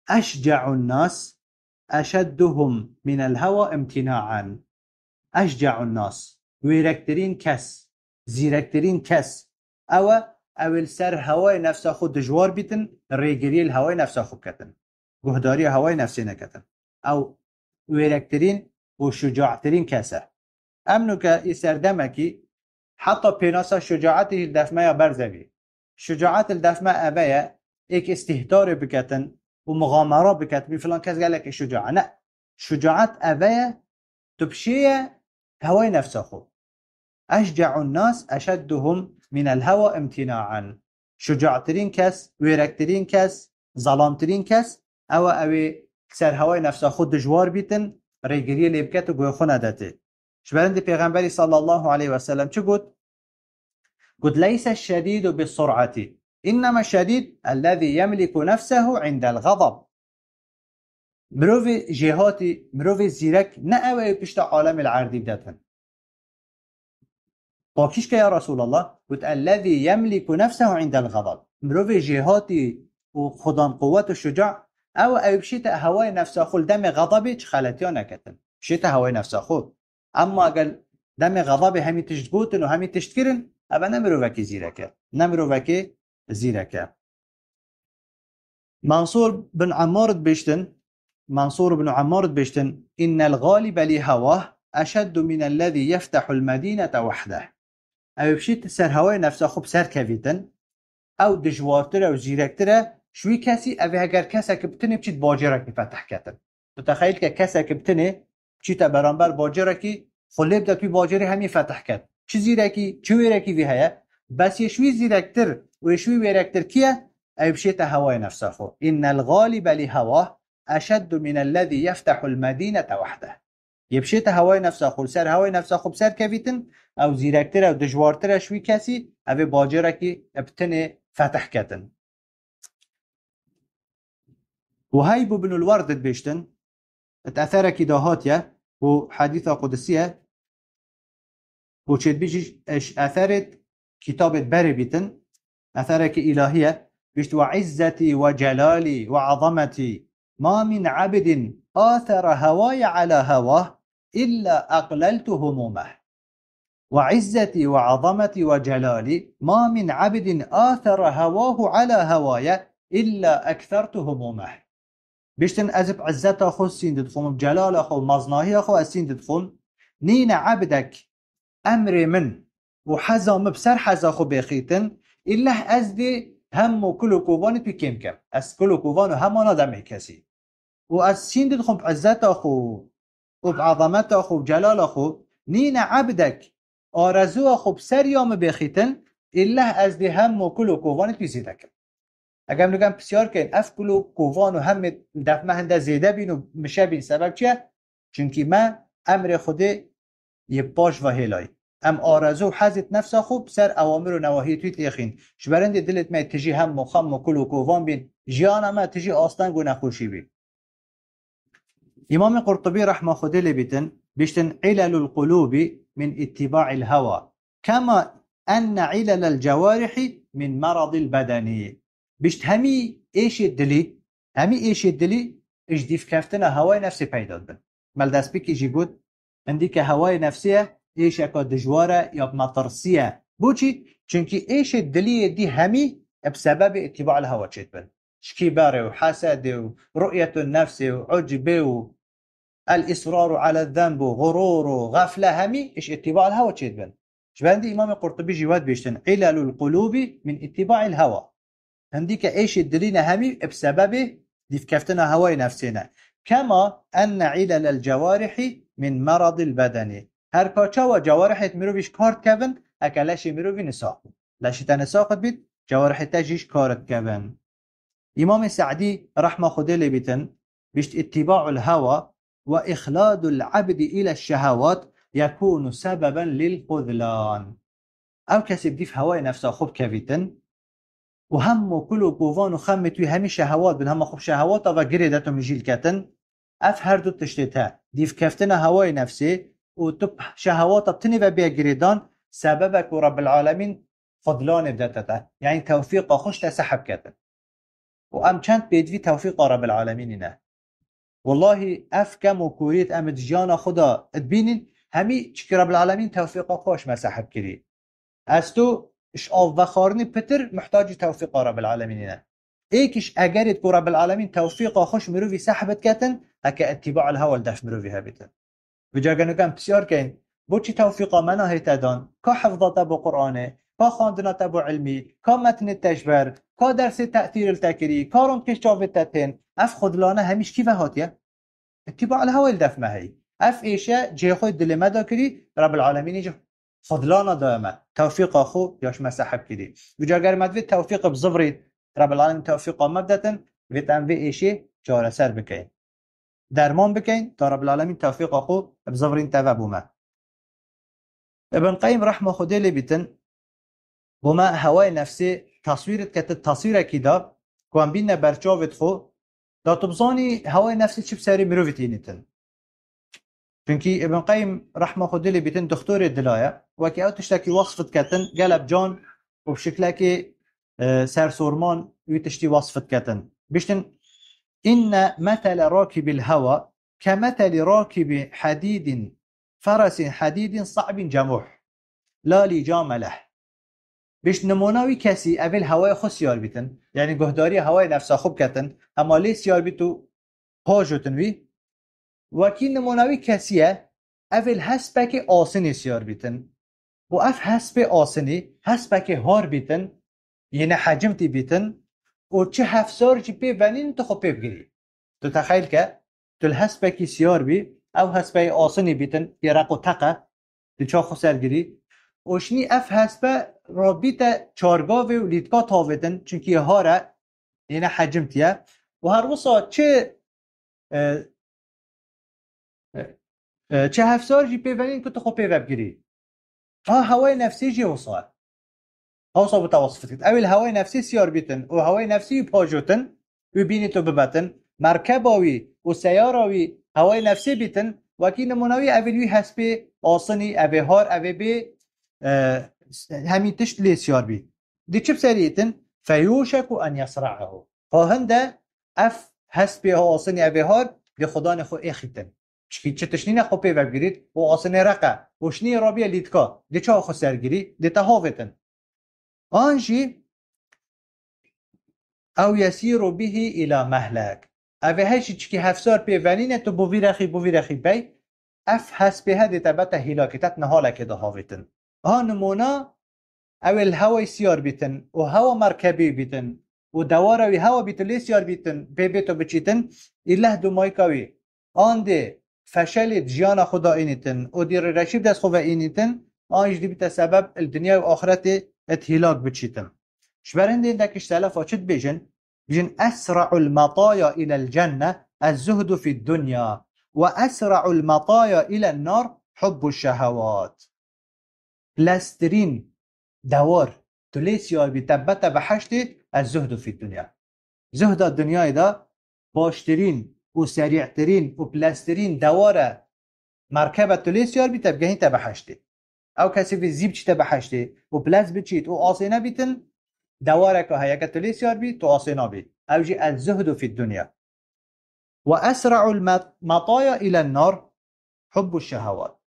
أشجع الناس أشدهم من الهوى امتناعا أشجع الناس ويركترين كس زيركترين كس اول سر هوای نفس خود دجوار بیتن ریگری الهوای نفس خود کتن گهداری هوای نفسی نکتن او ویرکترین و شجاعترین کسه امنو که ای سردمکی حتی پیناسا شجاعت الدفمه یا برزوی شجاعت الدفمه اوه ایک استهتار بکتن و مغامره بکتن بی فلان کس گلک شجاعه نه شجاعت اوه تبشیه هوای نفس خود اشجع الناس اشدهم من الهوى امتناعا شجاعترین کس ویرکترین کس ظلامترین کس او سر هوای نفس خود دجوار بیتن ریگری لیبکت و گوی خونه داته شبرند پیغمبری صلی الله علیه و سلم چه گود؟ گود لیس الشدید بالسرعه انما الشدید الذي يملك نفسه عند الغضب مروی جهاتی مروی زیرک نه اوی پشت عالم العردی داتن باكيش يا رسول الله قلت الذي يملك نفسه عند الغضب مروي جهاتي وخدان قوة الشجاع او بشيت هواي نفسه خل دم غضبي خلتيا نكتن بشيت هواي نفسه خل اما قال دم غضب همی تشت گوتن و همی تشت کرن اما نمروفکی زیرکه نمروفکی زیرکه منصور بن عمار بشتن إن الغالب لهواه أشد من الذي يفتح المدينة وحده او بشيت سر هوای نفسه خوب سر کویتن او دجوارتره و زیرکتره شوی کسی او اگر کسی که بتنه بچید باجره که فتح کتن تو تخیل که کسی که بتنه چیتا برانبر باجره که خلیب دا توی باجره همی فتح کت چی زیرکی چی ویرکی وی هیا بس یه شوی زیرکتر و شوی ویرکتر کیه او بشيت هوای نفسه خو إن الغالب لهواه أشد من الذي يفتح المدينة وحده يبشيت هواي نفسه خو سر هواي نفسه خو سر كفيتن او زیرکتر او دجوارتر شوی کسی او باجره که ابتنه فتح کتن وهيب بن الورد بيشتن اتأثر كداهاتيا وحديثة قدسية وشد بيجيش اش أثرت كتابة باري بيتن أثرك إلهية بيشت وعزتي وجلالي وعظمتي ما من عبد آثر هواي على هواه إلا أقللت همومه وعزتي وعظمتي وجلالي ما من عبد آثر هواه على هواي إلا أكثرت همومه بيشتن أزب عزتا خو السين تدخل بجلال خو مزناهي خو السين تدخل نين عبدك أمر من وحزم بسر حزا خو بخيتن إلا أزدي هم كل كوفان بكم كم أس كل كوفان همانا دمي كسي والسين تدخل بعزتا خو وبعظمتا خو بجلال خو نين عبدك آرزو خوب سر یام بخیتن اله از ده هم و کل و کووان پیزیده کن اگر نگم بسیار کن اف کل و کووان و هم دفمه هنده زیده بین و مشه بین سبب چیه؟ چونکی من امر خوده یه باش و هلای ام آرزو حزت نفسا خوب سر اوامر و نواهی توی تیخین شبرند دلت ما تجی هم و خم و کل و کووان بین جیان ما تجی آستنگ و نخوشی بین امام قرطبی رحمه خوده لبیتن بيشتن علل القلوب من اتباع الهوى كما أن علل الجوارح من مرض البدن بيشت همي ايش الدلي اجديف كافتنا هواي نفسي پیدا بن مال دست بك يجي قد عندك هواي نفسية ايش اكا دجوارة يا مطرسية بوچي چونكي ايش الدلي دي همي بسبب اتباع الهوى چيت بن شكيبار وحسد ورؤية النفس وعجب الإصرار على الذنب وغرور وغفلة همي إيش اتباع الهوى تشدبن شبندي إمام القرطبي جواد بيشتن علل القلوب من اتباع الهوى هنديك إيش الدليل همي بسبب ديف كفتنا هواي نفسنا كما أن علل الجوارح من مرض البدن هر كاچا و جوارح مروفيش كارت كفن أكلاش مروفي نساق لاش تنساقت بيت جوارح تجيش كارت كفن إمام سعدي رحمة خدي بيتن بيشت اتباع الهوى وإخلاد العبد إلى الشهوات يكون سببا للخذلان أو كسب ديف هواي نفسه خوب كفيتن وهم كل قوان وخم توي همي شهوات بن هم خوب شهوات و قريدتهم مجيل كتن أف هر دو تشتتها ديف كفتنا هواي نفسي وتب شهوات بتني وبيا قريدان سببك ورب العالمين فضلان بدتته يعني توفيق خوش تسحب كتن وأم كانت بيدفي توفيق رب العالمين نه والله افكم وكوريت امد جانا خدا تبينين همي چك رب العالمين توفيق خوش مسحب كري استو اش آف وخارني بتر محتاج توفيق رب العالمين ايكش اگرت كو رب العالمين توفيق خوش مروفي سحبت كتن هكا اتباع الهوى الدف مروفي هبتن بجاگنو كم بسيار كين بوچي توفيق منا هيتدان كا حفظات ابو قرآنه كا خاندنات ابو علمي كا متن التجبر كا درس تأثير التكري كا رمكش جافتتين اف خدلانه هميش كيف هاتيه اتباع الهوى الدف ما هي اف ايشا جي خو دل ما داكري رب العالمين يجي فضلانا دائما توفيق اخو ياش مسحب كدي بجاگر مدوي توفيق بزفري رب العالمين توفيق مبدتا فيتام في ايشي جار سر بكين درمان بكين تا رب العالمين توفيق اخو بزفرين تفبوما ابن قيم رحمه خدي لي بيتن وما هواي نفسي تصوير كت تصوير كده كون بينا برچاوت خو دا تبزاني هواي نفسي چه بساري مروفتينتن چونكي ابن قيم رحمه خدي لي بيتن دكتور الدلاية وكي او تشتكي وصفت كتن قلب جان وبشكلك سر سورمان ويتشتي وصفت كتن بيشتن إن مثل راكب الهوى كمثل راكب حديد فرس حديد صعب جموح لا لجام له. بيش نموناوي كسي اول هواي خو سيار بيتن، يعني گهداري هواي نفسا خوب كتن اما لي سيار بيتو هاجوتن وي. وكي نموناوي كسيه اول هسبك آسني سيار بيتن، و اف هسب آسني هسبك هار بيتن يعني حجمتي بيتن، و چه هفسار جي بي ونين تو خو بي بگيري. تو تخيل که تو الهسبك سيار بي او هسبك آسني بيتن يرقو تقه دي چا خو سرگيري وشني اف هسبه رابطه چارگاوه و لیدگاه تاویدن چونکه هاره یعنی حجمتیه و هر وصا چه هفسار جی پیونین که تو خو پیوه بگیری ها هوای نفسی جی وصا هوصا بتوصفت كت اول هوای نفسی سیار بیتن و هوای نفسی پاجوتن و بینی تو ببتن مرکباوی و سیاراوی هوای نفسی بیتن وکی نموناوی اولوی هسپی آسنی اوه هار اوه بی همین تشت لی سیار بی دي چه بسريتن فيوشك أن يصرعه فهنده اف هسبي هو آسني أبيهار دي خدان خو إخيتن چكي چه تشنين خو بي وبگريد و آسني رقه و شني رابية ليدكا دي چه خو سرگري دي تهاوتن آنجي أو يسير به إلى مهلك أبي هاشي چكي هفسار بي ونينه تو بوفي رخي بي اف هسبي هده تبتا هلاكتت نهالك ده هاوتن نمونا اول هوا سیار بیتن و هوا مرکبی بیتن و دواروی هوا بیتلی سیار بیتن بیتو بچیتن ایله دو مایکاوی آنده فشل جیان خدا اینیتن و دیر رشیب دست خواه اینیتن آنج دی بیت سبب الدنیا و آخرت اتهلاک بچیتن شبرنده اندکش سلفا چد بیجن أسرع المطايا إلى الجنة الزهد في الدنيا وأسرع المطايا إلى النار حب الشهوات. لسترين دوار تليسيار بتبت بحشت الزهد في الدنيا. زهد الدنيا ده باشترين وسريعترين وبلاسترين دوار مركبة تليسيار بتبقهين تبحشت او كسي في زيب چي تبحشت وبلاس بچيت وآسينا بيتن دوارك هيا كتليسيار بي تو آسينا بي او جي الزهد في الدنيا. وأسرع المطايا إلى النار حب الشهوات.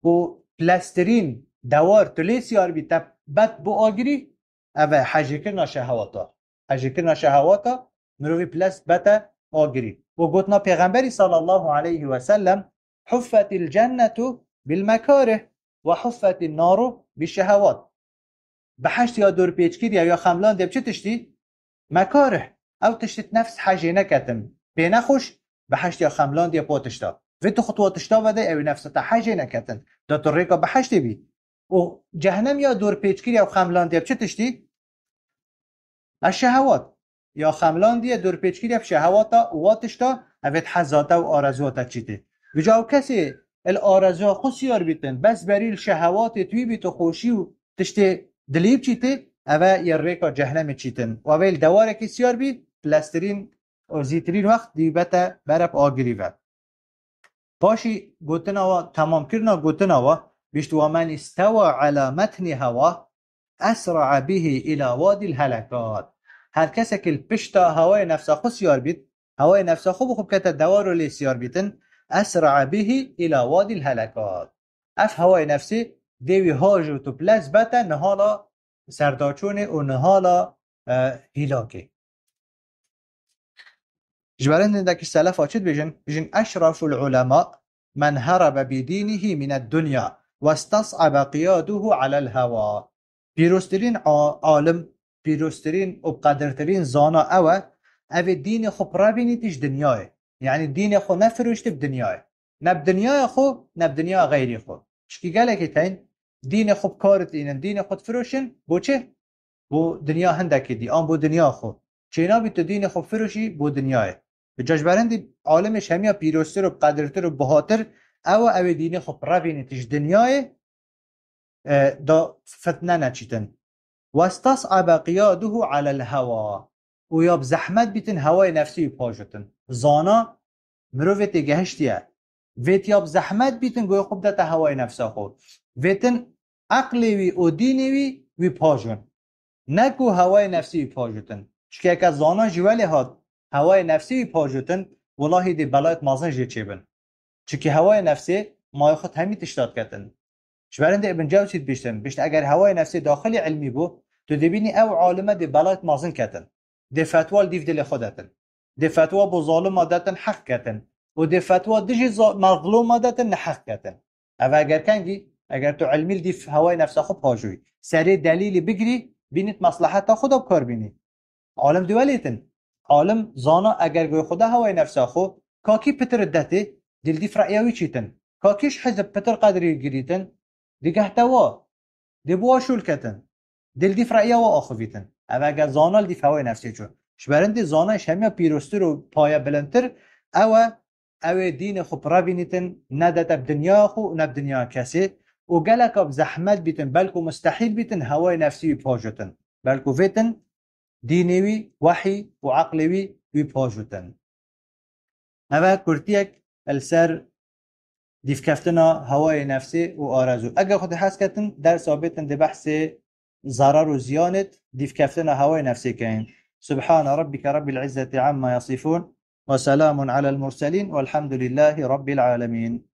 وبلاسترين دوار تليسيار بي بد بو آگری اوه حجرکرنا شهواتا مروی پلس بتا آگری و گوتنا پیغمبری صلی الله علیه و سلم حفت الجنة بالمكاره و حفت النار بالشهوات. بحشت یا دور پیچکید یا خملان دیب چه تشتی؟ مکاره او تشتت نفس حاجه نکتم بی نخوش بحشت یا خملان دیب پاتشتا و تو خطواتشتا وده او نفستا حاجه نکتن دا تو ریکا بحشت بی و جهنم یا دور پیچگیری یا خملان دیب چه تشتی؟ الشهوات یا خملان دیه دور پیچگیری یا شهواتا و واتشتا اوید حزاتا و آرزواتا چیده بجاو کسی الارزوا خسیار بیتن بس بری الشهوات توی بیتو خوشی و تشتی دلیب چیده اوه یا ریکا جهنم چیتن و اوه دواره که سیار بید پلسترین و زیترین وقت دیبتا برب آگری و باشی گوتن آوا تمام کرنا گوتن آوا بيشت ومن استوى على متن هوا أسرع به إلى وادي الهلكات. هر کسی که پشتا هوای نفسا خو سیار بید هوای نفسا خو بخوب کتا دوارو لی سیار بیتن أسرع به إلى وادي الهلكات. اف هوای نفسی دیوی هاجو تو پلس بتا نهالا سرداچونه و نهالا هلاکه. جبرن داك السلف واشد بيجن أشرف العلماء من هرب بدينه من الدنيا واستصعب قياده على الهوى. پیروسترین عالم پیروسترین و بقدرترین زانا او دین خو پرابینیتش دنیای یعنی دین خو نفروشت بدنیای نه بدنیای خو نه بدنیای غیری خو چکی گله که تین دین خو کارت اینن دین خود فروشن بو چه بو دنیا هندکی دی آن بو دنیا خو چینا بی تو دین خو فروشی بو دنیای بجاج برندی عالمش همیا پیروستر و بقدرتر و بهاتر او دین خو پرابینیتش دنیای دا فتنه نچیتن واستصعب قياده على الهوى وياب زحمت بيتن هواي نفسي پاجتن زانا مروفت گهشتیه ویت یاب زحمت بيتن گوی خوب دتا هواي نفسه خود ویتن عقلي و ديني وي پاجن نکو هواي نفسي پاجتن چکه اکا زانا جوالی هاد هواي نفسي پاجتن والله دي بلايت مازن جي چيبن چکه هواي نفسي ما خود همی تشتاد کتن شبرند ابن جوزی بیشتن اگر هوای نفسی داخلی علمی بو تو دبینی او عالمه دی بلایت مازن کتن دی فتوال دیف دل خودتن دی فتوا بو ظالم داتن حق کتن و دی فتوا دجی مظلوم داتن حق کتن او اگر کنگی اگر تو علمی دیف هوای نفس خود پاجوی سری دلیل بگیری بینید مصلحت خود بکار بینی عالم دولیتن عالم زانا اگر گوی خدا هوای نفس خود کاکی پتر دته دل دیف رأیوی چیتن کاکیش حزب پتر قدری گریتن دیگه توا دی بوا شول کتن دل دیف رأیه و آخویتن او اگر زانال دیف هوای نفسی چون شبرند زانایش همه پیروستر و پایه بلندتر او دین خوب را بینیتن ندت بدنیا خو نب دنیا کسی و گلک اب زحمت بیتن بلکو مستحیل بیتن هوای نفسی پاجتن بلکو ویتن دینوی وحی و عقلوی وی پاجتن او کرتیک السر دیف کفتنا هوای نفسی و آرزو اگر خود حس کتن در ثابتن دی بحث ضرر و زیانت دیف کفتنا هوای نفسی کن سبحان ربك رب العزة عما يصفون وسلام على المرسلين والحمد لله رب العالمين